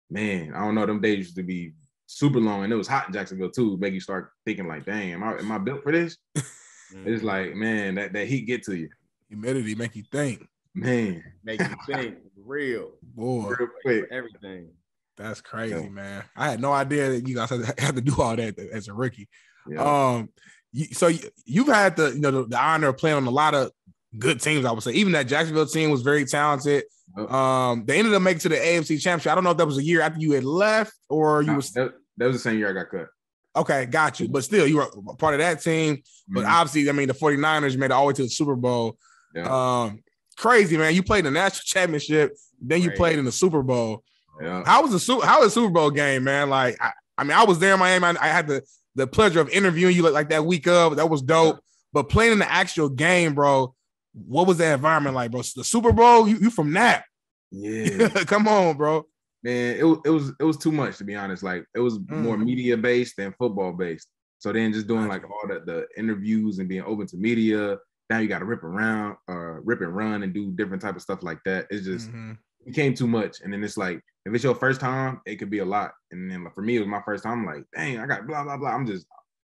man, I don't know. Them days used to be super long, and it was hot in Jacksonville too. Make you start thinking like, dang, am I built for this? It's like, man, that heat get to you. Humidity make you think. Man, make you think. Real. Boy. Real quick. Everything. That's crazy, man. I had no idea that you guys had to do all that as a rookie. Yeah. So you've had the honor of playing on a lot of good teams, I would say. Even that Jacksonville team was very talented. They ended up making to the AFC Championship. I don't know if that was a year after you had left or you was. That was the same year I got cut. Okay, got you. But still, you were part of that team. But obviously, I mean, the 49ers made it all the way to the Super Bowl. Yeah. Crazy, man. You played in the national championship, then you played in the Super Bowl. Yeah. How was the Super Bowl game, man? Like, I mean, I was there in Miami. I had the pleasure of interviewing you like that week of. That was dope. But playing in the actual game, bro, what was the environment like, bro? The Super Bowl, you from that? Yeah. Come on, bro. Man, it was too much, to be honest. Like, it was more media based than football based. So then just doing like all the interviews and being open to media. Now you got to rip and run and do different type of stuff like that. It's just it became too much. And then it's like, if it's your first time, it could be a lot. And then for me, it was my first time. I'm like, dang, I got blah blah blah. I'm just,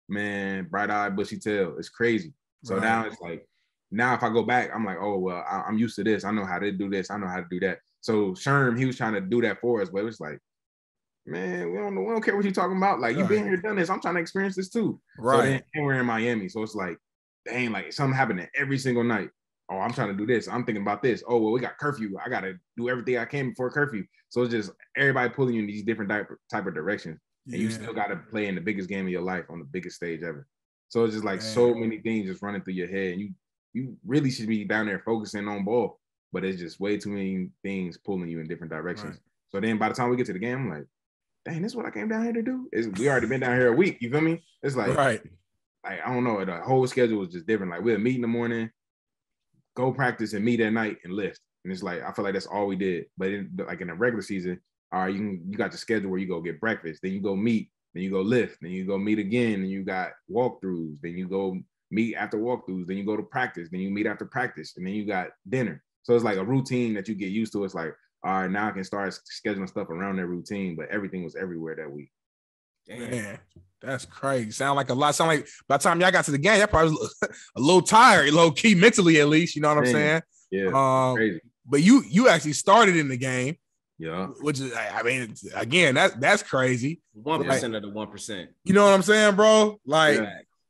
man, bright eyed, bushy tail. It's crazy. So now it's like, now if I go back, I'm like, oh well, I'm used to this. I know how to do this. I know how to do that. So Sherm, he was trying to do that for us, but it was like, man, we don't care what you're talking about. Like, you been here, done this. I'm trying to experience this too. Right. So then we're in Miami, so it's like, dang, like something happening every single night. Oh, I'm trying to do this. I'm thinking about this. Oh, well, we got curfew. I got to do everything I can before curfew. So it's just everybody pulling you in these different type of directions. And you still got to play in the biggest game of your life on the biggest stage ever. So it's just like so many things just running through your head. And you really should be down there focusing on ball. But it's just way too many things pulling you in different directions. Right. So then by the time we get to the game, I'm like, dang, this is what I came down here to do? We already been down here a week. You feel me? It's like, like, I don't know. The whole schedule was just different. Like, we'll meet in the morning, go practice, and meet at night and lift. And it's like, I feel like that's all we did. But like in the regular season, all right, you got your schedule where you go get breakfast, then you go meet, then you go lift, then you go meet again, and you got walkthroughs, then you go meet after walkthroughs, then you go to practice, then you meet after practice, and then you got dinner. So it's like a routine that you get used to. It's like, all right, now I can start scheduling stuff around that routine, but everything was everywhere that week. Damn. Man, that's crazy. Sound like a lot. Sound like by the time y'all got to the game, y'all probably was a little tired, low key mentally at least. You know what I'm saying? Yeah. Crazy. but you actually started in the game. Yeah. Which is, I mean, again, that's crazy. 1% of the 1%. You know what I'm saying, bro? Like,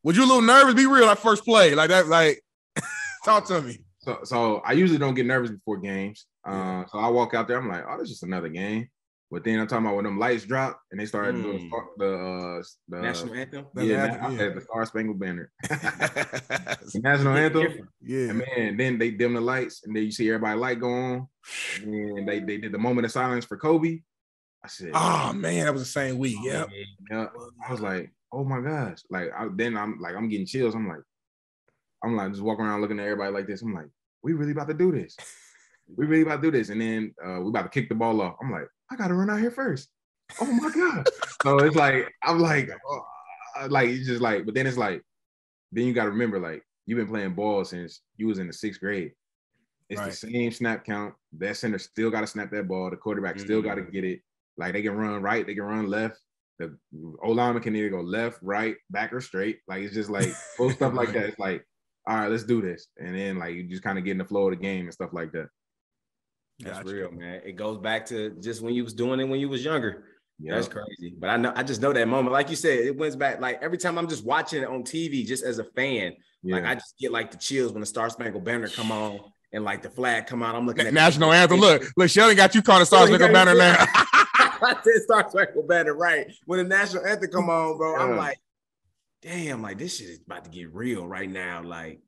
was you a little nervous? Be real, like first play, like that. Like, talk to me. So I usually don't get nervous before games. So I walk out there, I'm like, oh, this is just another game. But then I'm talking about when them lights drop and they started doing the national anthem. I said the Star Spangled Banner, the national anthem. Yeah, and man, then they dim the lights and then you see everybody light go on. And they did the moment of silence for Kobe. I said, oh man, that was the same week. Yeah. I was like, oh my gosh, like I'm getting chills. I'm like just walking around looking at everybody like this. I'm like, we really about to do this. We really about to do this. And then we about to kick the ball off. I'm like, I got to run out here first. Oh my God. So it's like, I'm like, it's just like, but then it's like, then you got to remember, like, you've been playing ball since you was in the 6th grade. It's the same snap count. That center still got to snap that ball. The quarterback still got to get it. Like, they can run right, they can run left. The O-lineman can either go left, right, back, or straight. Like, it's just like, little stuff like that. It's like, all right, let's do this. And then, like, you just kind of get in the flow of the game and stuff like that. That's real, man. It goes back to just when you was doing it when you was younger. Yeah. That's crazy. But I just know that moment. Like you said, it went back. Like every time I'm just watching it on TV, just as a fan, like I just get like the chills when the Star Spangled Banner come on and like the flag come out. I'm looking at national anthem. Look, Sheldon got you calling Star Spangled Banner now. I said Star Spangled Banner, right? When the national anthem come on, bro, I'm like, damn, like this shit is about to get real right now. Like,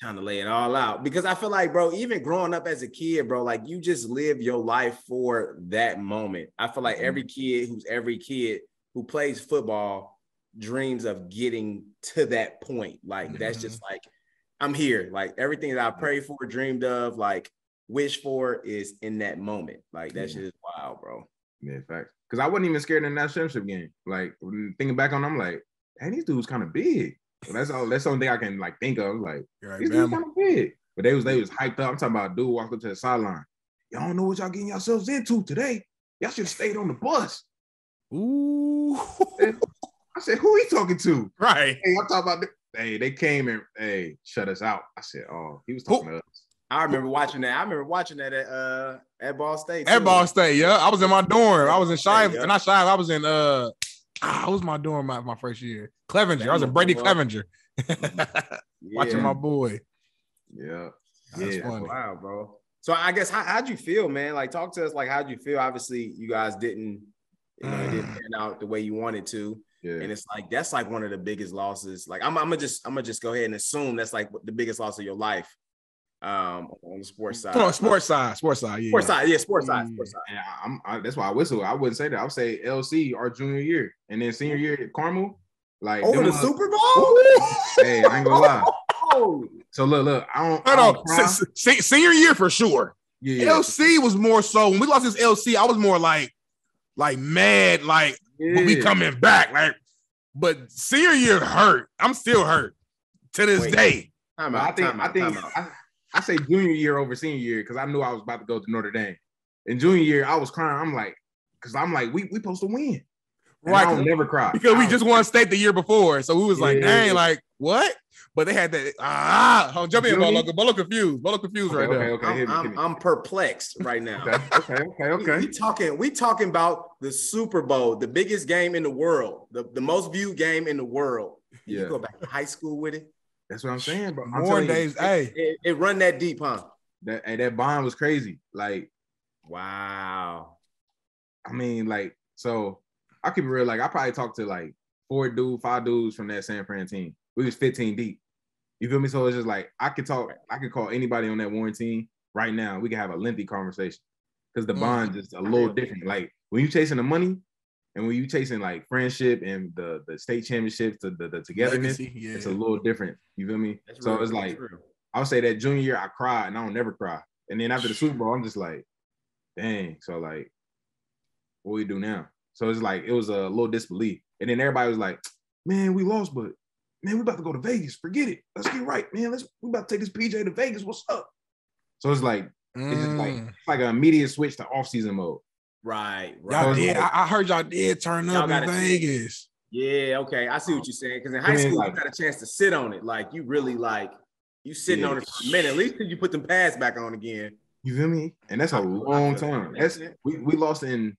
time to lay it all out, because I feel like, bro, even growing up as a kid, bro, like you just live your life for that moment. I feel like every kid who plays football dreams of getting to that point. Like that's just like, I'm here. Like everything that I prayed for, dreamed of, like wish for is in that moment. Like that shit is wild, bro. Yeah, facts. Because I wasn't even scared in that championship game. Like thinking back on, I'm like, hey, these dudes kind of big. So that's the only thing I can like think of. Like, these dudes kind of big. But they was hyped up. I'm talking about a dude walked up to the sideline. Y'all don't know what y'all getting yourselves into today. Y'all should have stayed on the bus. Ooh. I said, who he talking to? Right. Hey, I'm talking about they came and shut us out. I said, oh, he was talking to us. I remember watching that at Ball State. At Ball State, yeah. I was in my dorm. I was in Shive, not Shive. I was in what was my dorm my first year? Clevenger. I was in Brady Clevenger. Watching my boy. Yeah. That's funny. Wow, bro. So I guess how'd you feel, man? Like talk to us. Like how'd you feel? Obviously, you guys didn't, it didn't pan out the way you wanted to. Yeah. And it's like that's like one of the biggest losses. Like I'm gonna just go ahead and assume that's like the biggest loss of your life. On the sports side. Sports side. Yeah. Sports side. Yeah, that's why I whistle. I wouldn't say that. I would say LC our junior year, and then senior year at Carmel. Like over the Super Bowl. Hey, I ain't gonna lie. So look, I don't senior year for sure. Yeah. LC was more so when we lost this LC. I was more like mad, like we coming back, like. But senior year hurt. I'm still hurt to this day. I say junior year over senior year because I knew I was about to go to Notre Dame. In junior year, I was crying. I'm like, we supposed to win. And right. I don't never cry. Because we just won state the year before. So we was like, dang, like, what? But they had that, jump in, Bolo confused. Bolo confused right now. Okay. I'm perplexed right now. Okay. We talking about the Super Bowl, the biggest game in the world, the most viewed game in the world. You go back to high school with it. That's what I'm saying, bro. More days, it run that deep, huh? That bond was crazy. Like, wow. I mean, like, so I keep it real. Like, I probably talked to like 5 dudes from that San Fran team. We was 15 deep. You feel me? So it's just like I could call anybody on that Warren team right now. We can have a lengthy conversation because the bond just a little different. Like when you chasing the money. And when you chasing like friendship and the state championships, the togetherness, it's a little different. You feel me? That's so real. It's like I would say that junior year I cried and I don't never cry. And then after the Super Bowl, I'm just like, dang. So like, what we do now? So it's like it was a little disbelief. And then everybody was like, man, we lost, but man, we about to go to Vegas. Forget it. Let's get right, man. We about to take this PJ to Vegas. What's up? So it's like it's just like an immediate switch to off-season mode. Right. Y'all did. I heard y'all did turn up in Vegas. Yeah, okay. I see what you're saying. Because in high school, you got a chance to sit on it. Like, you really, like, you sitting on it for a minute. At least till you put them pads back on again. You feel me? And that's a long time. We lost in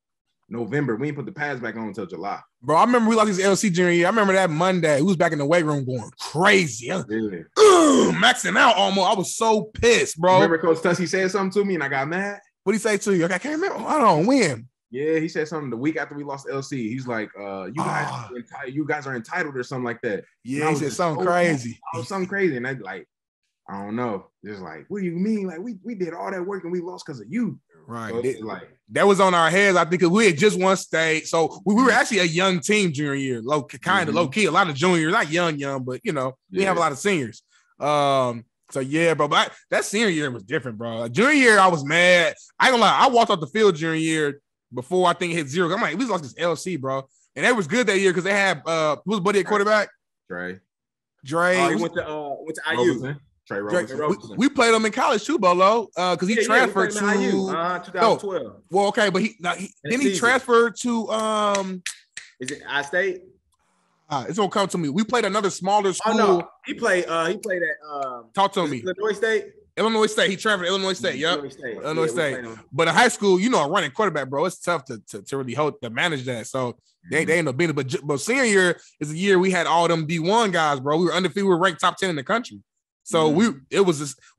November. We didn't put the pads back on until July. Bro, I remember we lost this LC junior year. I remember that Monday. We was back in the weight room going crazy. Really? Maxing out almost. I was so pissed, bro. Remember Coach Tussy said something to me and I got mad? What'd he say to you? I can't remember. I don't win. Yeah, he said something the week after we lost LC. He's like, you guys are entitled or something like that. Yeah, he said something crazy. Something crazy. And I like, I don't know. Just like, what do you mean? Like, we did all that work and we lost because of you. Right. So that was on our heads, I think, we had just won state. So we were actually a young team junior year, low key. A lot of juniors, not young, but we have a lot of seniors. So yeah, bro. But that senior year was different, bro. Junior year, I was mad. I ain't gonna lie. I walked off the field junior year before I think it hit 0. I'm like, we lost this LC, bro. And it was good that year because they had who was buddy at quarterback? Dre. He went to IU. Trey Robertson. We played him in college too, Bolo, because he transferred to 2012. Well, okay, but he transferred to is it I-State? It's gonna come to me. We played another smaller school. Oh no, he played at talk to me. Illinois State. He transferred to Illinois State. Yep. Illinois State. But in high school, a running quarterback, bro, it's tough to really to manage that. So they end up being it. But senior year is a year we had all them D1 guys, bro. We were undefeated. We were ranked top 10 in the country. So we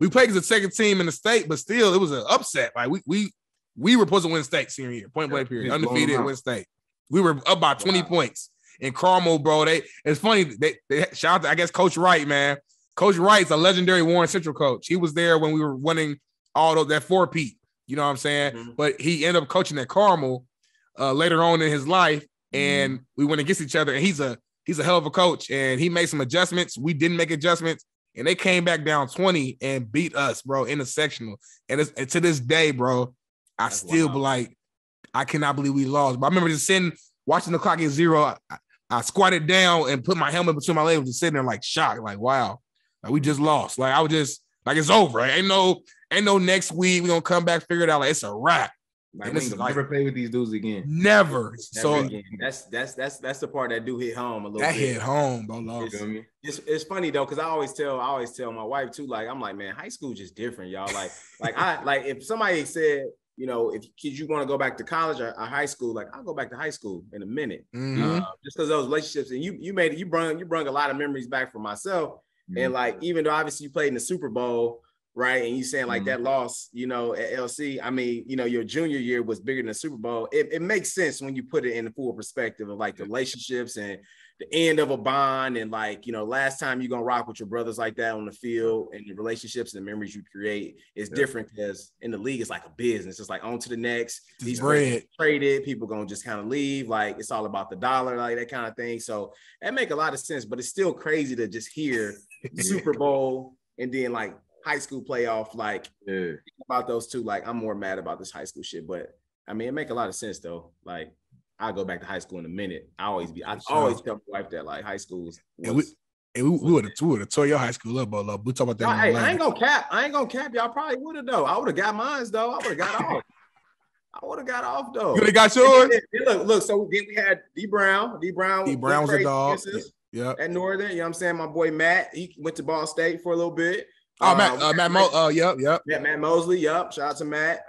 played as a second team in the state, but still it was an upset. Like we were supposed to win state senior year, point blank period, undefeated, win state. We were up by 20 points. In Carmel, bro, it's funny. They shout out to, I guess, Coach Wright, man. Coach Wright's a legendary Warren Central coach. He was there when we were winning all that 4-peat. You know what I'm saying? Mm-hmm. But he ended up coaching at Carmel later on in his life, and we went against each other. And he's a hell of a coach, and he made some adjustments. We didn't make adjustments, and they came back down 20 and beat us, bro, in the sectional. And to this day, bro, That's still be like, I cannot believe we lost. But I remember just watching the clock at 0. I squatted down and put my helmet between my legs, just sitting there like shocked, like, wow, like we just lost. Like I was just like, it's over. Right? Ain't no next week. We're gonna come back, figure it out. Like it's a wrap. Like, we never play with these dudes again. Never. So again. That's the part that do hit home a little bit. That hit home, bro. It's funny though, because I always tell my wife too, like, I'm like, man, high school is just different, y'all. Like if somebody said, if kids you want to go back to college or high school, like I'll go back to high school in a minute. Mm-hmm. Just because those relationships, and you brought a lot of memories back for myself. Mm-hmm. And like, even though obviously you played in the Super Bowl, right? And you saying like that loss, at LC, I mean, your junior year was bigger than the Super Bowl. It makes sense when you put it in the full perspective of like the relationships and the end of a bond. And like, last time you're going to rock with your brothers like that on the field, and the relationships and the memories you create is different, because in the league, it's like a business. It's like on to the next. These bread traded, people going to just kind of leave. Like it's all about the dollar, like that kind of thing. So that make a lot of sense, but it's still crazy to just hear Super Bowl and then like high school playoff, like about those two. Like I'm more mad about this high school shit, but I mean, it make a lot of sense though. Like I'll go back to high school in a minute. I always tell my wife that like high school was. We would have tore your high school up, but we talk about that. I ain't gonna cap. Y'all probably would have though. I would have got mine though. I would have got off. Though. You would have got yours. Look. So then we had D Brown. D Brown was a dog. Yeah. At Northern, you know what I'm saying? My boy Matt, he went to Ball State for a little bit. Oh, Matt Matt Mosley, yep. Shout out to Matt.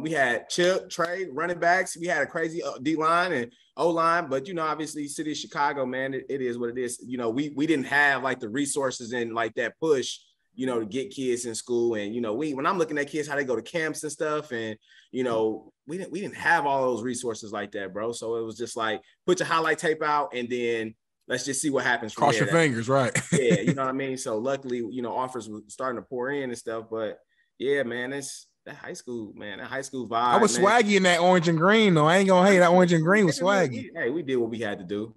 We had Chip, Trey, running backs. We had a crazy D-line and O-line, but, obviously, city of Chicago, man, it is what it is. We didn't have, like, the resources and, like, that push, to get kids in school. And, when I'm looking at kids, how they go to camps and stuff, and, we didn't have all those resources like that, bro. So it was just like, put your highlight tape out, and then let's just see what happens. Cross your fingers, right? Yeah, you know what I mean? So luckily, offers were starting to pour in and stuff. But yeah, man, it's that high school, man. That high school vibe. I was swaggy in that orange and green, though. I ain't gonna hate that orange and green was swaggy. We did what we had to do.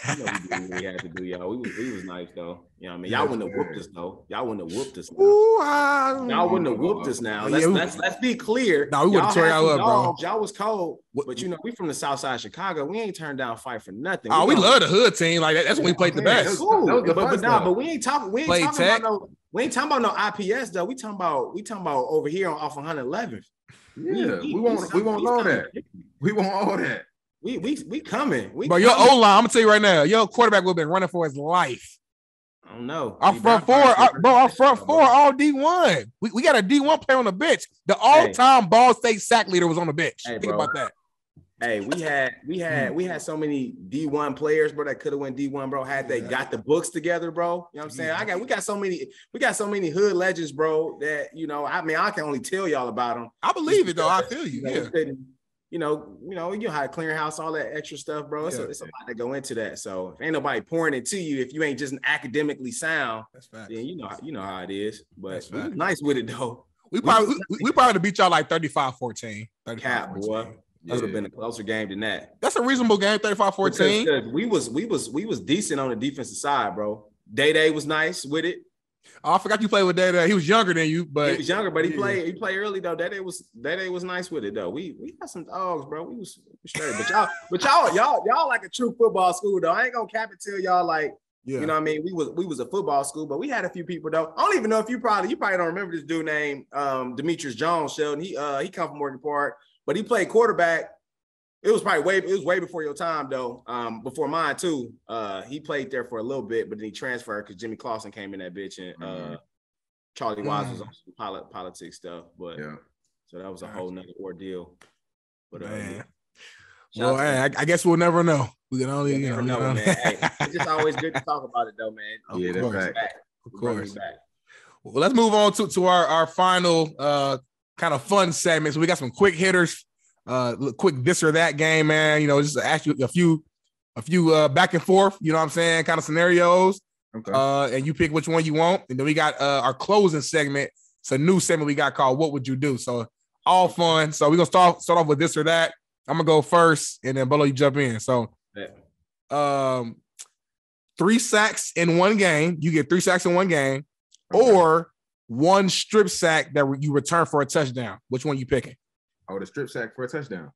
We did what we had to do, y'all. We was nice though. You know what I mean? Y'all wouldn't have whooped us though. Y'all wouldn't have whooped us. Y'all wouldn't have whooped us now. Let's be clear. No, we would have tore y'all up, bro. Y'all was cold, but we from the south side of Chicago. We ain't turned down a fight for nothing. We love the hood team. Like that's when we played the best. Cool. But we ain't talking. We ain't talking about no IPS though. We talking about over here off 111th. Yeah, we won't all that. We want all that. We coming. But your O-line, I'm gonna tell you right now, your quarterback would have been running for his life. I don't know. Our front four, our front four, all D1. We got a D1 player on the bench. The all-time Ball State sack leader was on the bench. Think about that. Hey, we had so many D1 players, bro, that could have went D1, bro. Had they got the books together, bro. You know what I'm saying? We got so many hood legends, bro, that I can only tell y'all about them. I believe it though. I feel you. You know how clearinghouse, all that extra stuff, bro. It's a lot to go into that. So if ain't nobody pouring it to you, if you ain't just academically sound, then you know how it is. But we was nice with it though. We probably beat y'all like 35-14. Cap, boy. That would have been a closer game than that. That's a reasonable game, 35-14. Because we was decent on the defensive side, bro. Day was nice with it. Oh, I forgot you played with Day. He was younger than you, but he was younger, but he played early though. Day was nice with it though. We got some dogs, bro. We was straight. But y'all like a true football school though. I ain't gonna cap it till y'all like. You know what I mean? We was a football school, but we had a few people though. I don't even know if you probably don't remember this dude named Demetrius Jones, Sheldon. He come from Morgan Park. But he played quarterback. It was way before your time though. Before mine too. He played there for a little bit, but then he transferred because Jimmy Clausen came in that bitch and Charlie Wise was on some politics stuff. But so that was a whole nother ordeal. But I guess we'll never know. We can only never know, man. Hey, it's just always good to talk about it though, man. Of course. Of course. Well, let's move on to our final kind of fun segment. So we got some quick hitters, quick this or that game, man. Just to ask you a few back and forth, you know what I'm saying, kind of scenarios. Okay. And you pick which one you want. And then we got our closing segment. It's a new segment we got called What Would You Do? So all fun. So we're gonna start off with this or that. I'm gonna go first, and then Bolo, you jump in. So 3 sacks in one game. You get 3 sacks in one game, or 1 strip sack that you return for a touchdown. Which one you picking? Oh, the strip sack for a touchdown.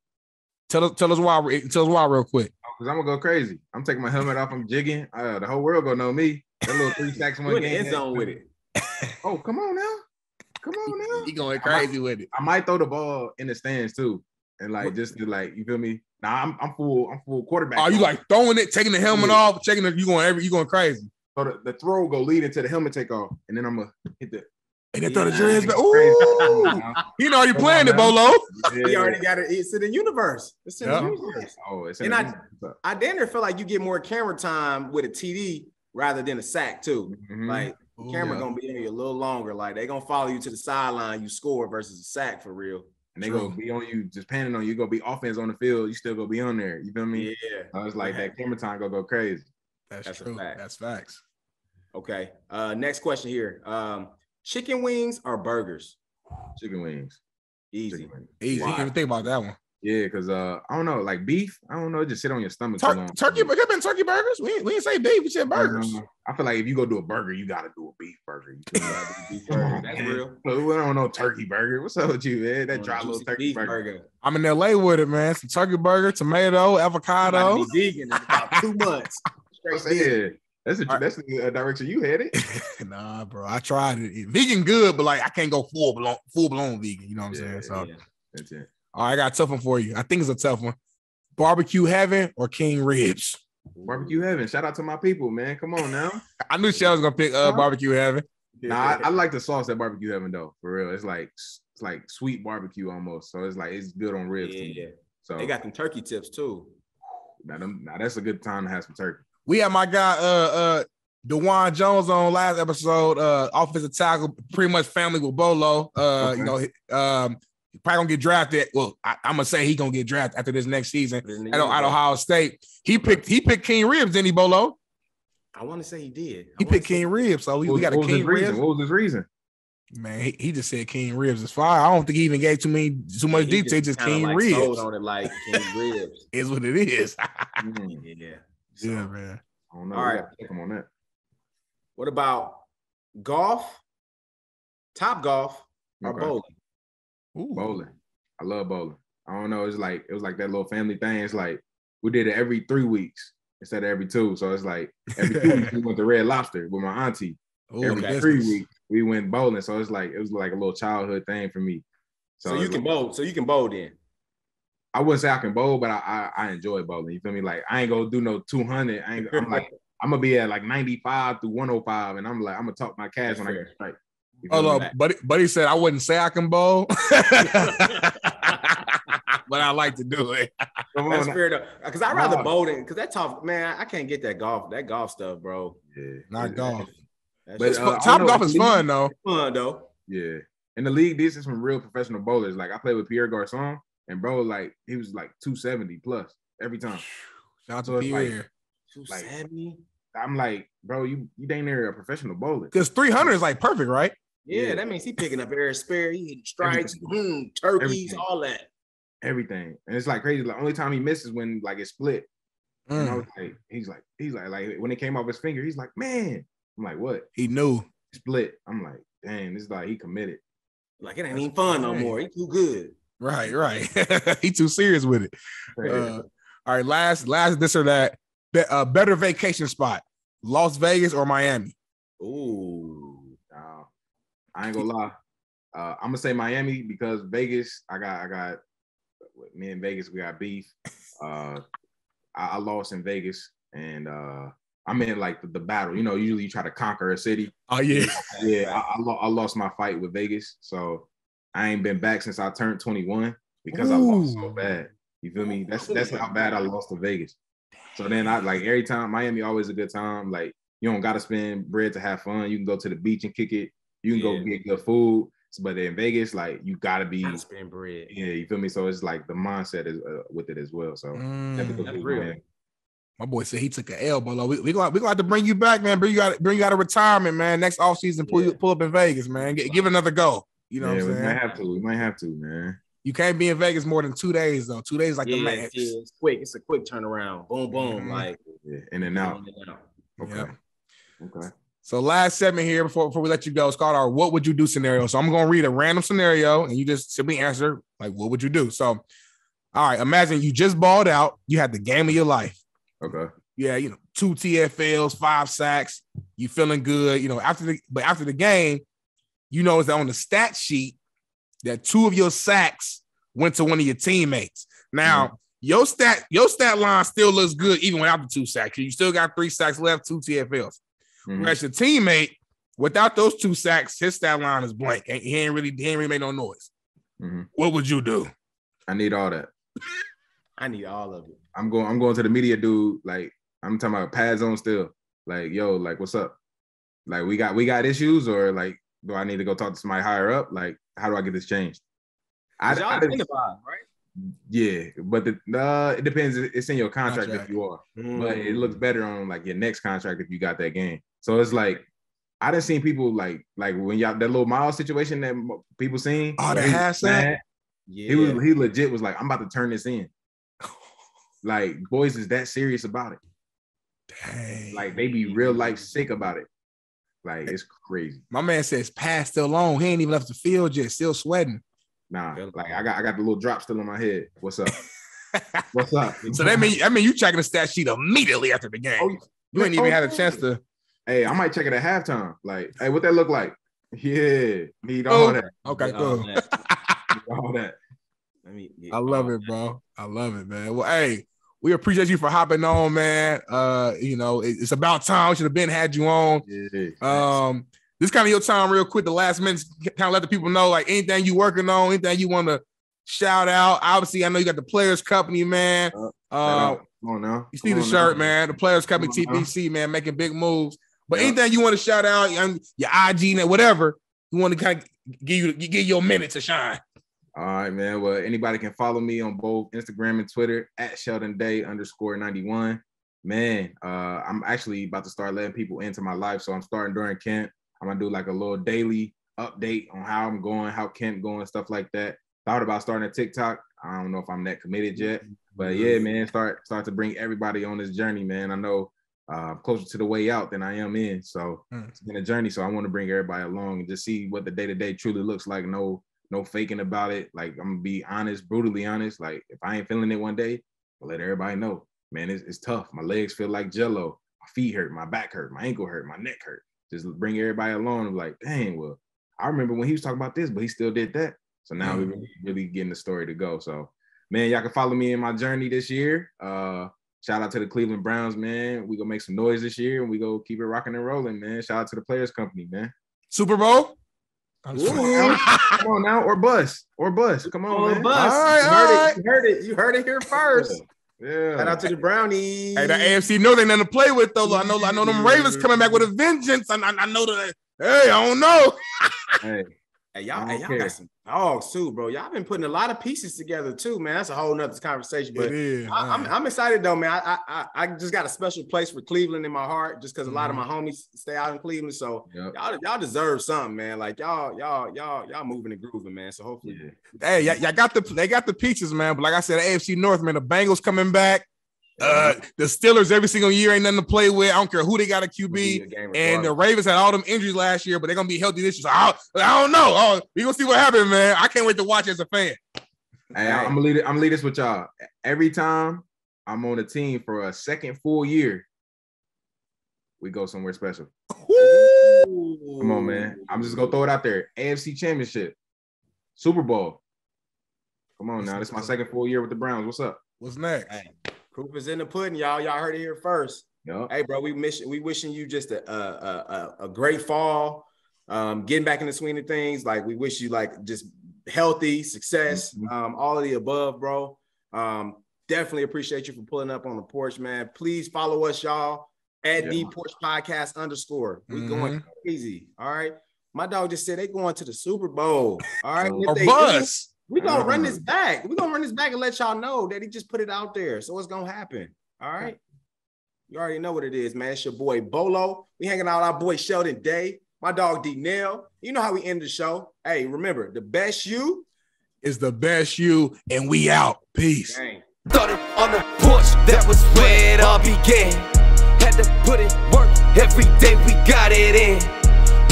Tell us why real quick. Because I'm gonna go crazy. I'm taking my helmet off. I'm jigging. The whole world gonna know me. That little 3 sacks in one game. End zone with it. Oh, come on now. He going crazy with it. I might throw the ball in the stands too, and just to you feel me? Nah, I'm full quarterback. Are you like throwing it, taking the helmet off, checking it? You going crazy? So the throw go lead into the helmet takeoff, and then I'm gonna hit the. And then throw the dreads back. Ooh, he already playing it, Bolo. He already got it. It's in the universe. It's in the universe. Oh, it's in I damn near feel like you get more camera time with a TD rather than a sack too. Mm-hmm. Like camera gonna be in you a little longer. Like they gonna follow you to the sideline. You score versus a sack for real. And they gonna be on you, just panning on you. Gonna be offense on the field. You still gonna be on there. You feel me? Yeah. It's like that camera time gonna go crazy. That's true. That's facts. Okay. Next question here. Chicken wings or burgers? Chicken wings. Easy. Easy. You can think about that one. Yeah, because I don't know, like beef, I don't know, just sit on your stomach too long. Turkey, but been turkey burgers. We didn't say beef, we said burgers. I feel like if you go do a burger, you gotta do a beef burger. That's real. We don't know turkey burger. What's up with you, man? That dry little turkey burger. I'm in LA with it, man. Some turkey burger, tomato, avocado. Be vegan in about 2 months. That's the direction you headed. Nah, bro. I tried it. Vegan good, but I can't go full blown vegan. You know what I'm saying? So that's it. All right, I got a tough one for you. I think it's a tough one. Barbecue heaven or king ribs? Barbecue heaven. Shout out to my people, man. Come on now. I knew Sheldon was gonna pick barbecue heaven. Nah, I like the sauce at barbecue heaven though. For real, it's like sweet barbecue almost. So it's good on ribs. Yeah. So they got them turkey tips too. Now that's a good time to have some turkey. We had my guy DeJuan Jones on last episode. Offensive tackle, pretty much family with Bolo. Probably gonna get drafted. Well, I'm gonna say he gonna get drafted after this next season at Ohio State. He picked king ribs, didn't he, Bolo? I want to say he did. He picked king ribs, so we got a king ribs. What was his reason? Man, he just said king ribs is fire. I don't think he even gave too much detail. Just king ribs. Sold on it like king ribs is what it is. Yeah, man. I don't know. All right, come on that. What about golf? Top golf or bowling? Ooh. Bowling. I love bowling. I don't know. It was like that little family thing. It's like we did it every 3 weeks instead of every 2. So it's like every 2 weeks we went to Red Lobster with my auntie. Every 3 weeks we went bowling. So it was like a little childhood thing for me. So you can bowl. So you can bowl then. I wouldn't say I can bowl, but I enjoy bowling. You feel me? Like I ain't gonna do no 200. I'm gonna be at like 95 through 105, and I'm gonna talk my cash when I get strike. Oh no, buddy said I wouldn't say I can bowl, but I like to do it. That's fair though, because I'd rather bowl than because that tough man. I can't get that golf stuff, bro. Yeah, not golf. But top golf is fun though. Fun though. Yeah, in the league, these are some real professional bowlers. Like I played with Pierre Garçon, and bro, like he was like 270 plus every time. Shout out to Pierre. Like, 270. I'm like, bro, you dang near a professional bowler. Because 300 is like perfect, right? Yeah, that means he picking up air spare. He hitting strikes, turkeys, all that. Everything, and it's like crazy. The only time he misses when like it's split. And I was like, he's like when it came off his finger, he's like, man. I'm like, what? He knew split. I'm like, dang, this is like he committed. Like it ain't even fun no more. He too good. Right. He too serious with it. All right, last this or that. Better vacation spot, Las Vegas or Miami? Ooh, I ain't gonna lie. I'm gonna say Miami because Vegas. I got me and Vegas. We got beef. I lost in Vegas, and I'm in like the battle. You know, usually you try to conquer a city. Oh yeah, yeah. I lost my fight with Vegas, so I ain't been back since I turned 21 because I lost so bad. You feel me? That's how bad I lost to Vegas. So then I like every time Miami always a good time. Like you don't gotta spend bread to have fun. You can go to the beach and kick it. You can go get good food. But in Vegas, like you gotta spend bread. Yeah, you feel me? So it's like the mindset is with it as well. So that's real. My boy said he took an L, but we gonna have to bring you back, man. Bring you out of retirement, man. Next offseason, pull up in Vegas, man. Give it another go. You know what I'm saying? We might have to, man. You can't be in Vegas more than 2 days, though. 2 days like the max. It's quick. It's a quick turnaround. Boom, boom. Like in and out. Okay. Yeah. Okay. So last segment here before we let you go, it's called our "What Would You Do" scenario. So I'm gonna read a random scenario, and you just simply answer like, "What would you do?" So, all right, imagine you just balled out. You had the game of your life. Okay. Yeah, 2 TFLs, 5 sacks. You feeling good? After the game, is that on the stat sheet that 2 of your sacks went to one of your teammates. Now, your stat line still looks good even without the 2 sacks. You still got 3 sacks left, 2 TFLs. Whereas your teammate, without those 2 sacks, his stat line is blank. He ain't really make no noise. What would you do? I need all that. I need all of it. I'm going to the media dude. Like I'm talking about pads on still. Like yo, like what's up? Like we got issues, or like do I need to go talk to somebody higher up? Like how do I get this changed? I think about it, right? Yeah, but it depends. It's in your contract if you are, but it looks better on like your next contract if you got that game. So it's like I done seen people like when y'all that little Miles situation that people seen. Oh, the half sack. Yeah, he legit was like, I'm about to turn this in. Like boys is that serious about it. Dang. Like they be real life sick about it. Like it's crazy. My man says pass still on. He ain't even left the field yet. Still sweating. Nah, like I got the little drop still in my head. What's up? What's up? So that mean you checking the stat sheet immediately after the game. Oh, you ain't even had a chance to. Hey, I might check it at halftime. Like, hey, what that look like? Yeah, need all that. Okay, cool. All that. I love it, bro. I love it, man. Well, hey, we appreciate you for hopping on, man. It's about time. We should have had you on. Yeah. This kind of your time, real quick. The last minutes, kind of let the people know, like anything you working on, anything you want to shout out. Obviously, I know you got the Players Company, man. Come on now. You see the shirt, man. The Players Company, TPC, man, making big moves. But anything you want to shout out, your IG, whatever you want to kind of give your minute to shine. All right, man. Well, anybody can follow me on both Instagram and Twitter at @SheldonDay_91. Man, I'm actually about to start letting people into my life. So I'm starting during camp. I'm gonna do like a little daily update on how I'm going, how camp going, stuff like that. Thought about starting a TikTok. I don't know if I'm that committed yet, but yeah, man, start to bring everybody on this journey, man. I know I'm closer to the way out than I am in. So it's been a journey. So I want to bring everybody along and just see what the day-to-day truly looks like. No faking about it. Like I'm gonna be honest, brutally honest. Like if I ain't feeling it one day, I'll let everybody know. Man, it's tough. My legs feel like jello. My feet hurt, my back hurt, my ankle hurt, my neck hurt. Just bring everybody along and like, dang, well, I remember when he was talking about this, but he still did that. So now we're really getting the story to go. So man, y'all can follow me in my journey this year. shout out to the Cleveland Browns, man. We gonna make some noise this year, and we go keep it rocking and rolling, man. Shout out to the Players Company, man. Super Bowl. Come on now, or bust. Come on, man. Bust. All right. You heard it here first. Yeah. Shout out to the Brownies. Hey, the AFC North ain't nothing to play with though. I know them Ravens coming back with a vengeance. I know that. Hey, I don't know. Hey, y'all got some dogs too, bro. Y'all been putting a lot of pieces together too, man. That's a whole nother conversation. But I'm excited though, man. I just got a special place for Cleveland in my heart, just because a lot of my homies stay out in Cleveland. So y'all deserve something, man. Like y'all moving and grooving, man. So hopefully, hey, they got the pieces, man. But like I said, the AFC North, man, the Bengals coming back. The Steelers every single year ain't nothing to play with. I don't care who they got a QB. And the Ravens had all them injuries last year, but they're gonna be healthy this year. So I don't know. We gonna see what happens, man. I can't wait to watch as a fan. Hey, I'm gonna lead this with y'all. Every time I'm on a team for a second full year, we go somewhere special. Woo! Come on, man. I'm just gonna throw it out there. AFC Championship, Super Bowl. Come on now. This is my second full year with the Browns. What's up? What's next? Hey, proof is in the pudding, y'all. Y'all heard it here first. Yep. Hey, bro, we wishing you just a great fall. Getting back in the swing of things. Like, we wish you like just healthy success. All of the above, bro. Definitely appreciate you for pulling up on the porch, man. Please follow us, y'all, at the Porch Podcast _ We going crazy. All right. My dog just said they going to the Super Bowl. All right. We're gonna run this back. We're gonna run this back and let y'all know that he just put it out there. So what's gonna happen? All right. You already know what it is, man. It's your boy Bolo. We hanging out with our boy Sheldon Day, my dog D Nail. You know how we end the show. Hey, remember, the best you is the best you, and we out. Peace. Dang. Started on the porch, that was where it all began. Had to put in work, every day we got it in.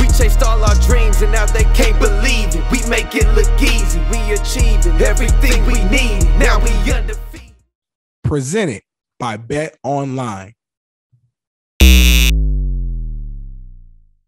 We chased all our dreams and now they can't believe it. We make it look easy, we achieving everything we need. Now we undefeated. Presented by Bet Online.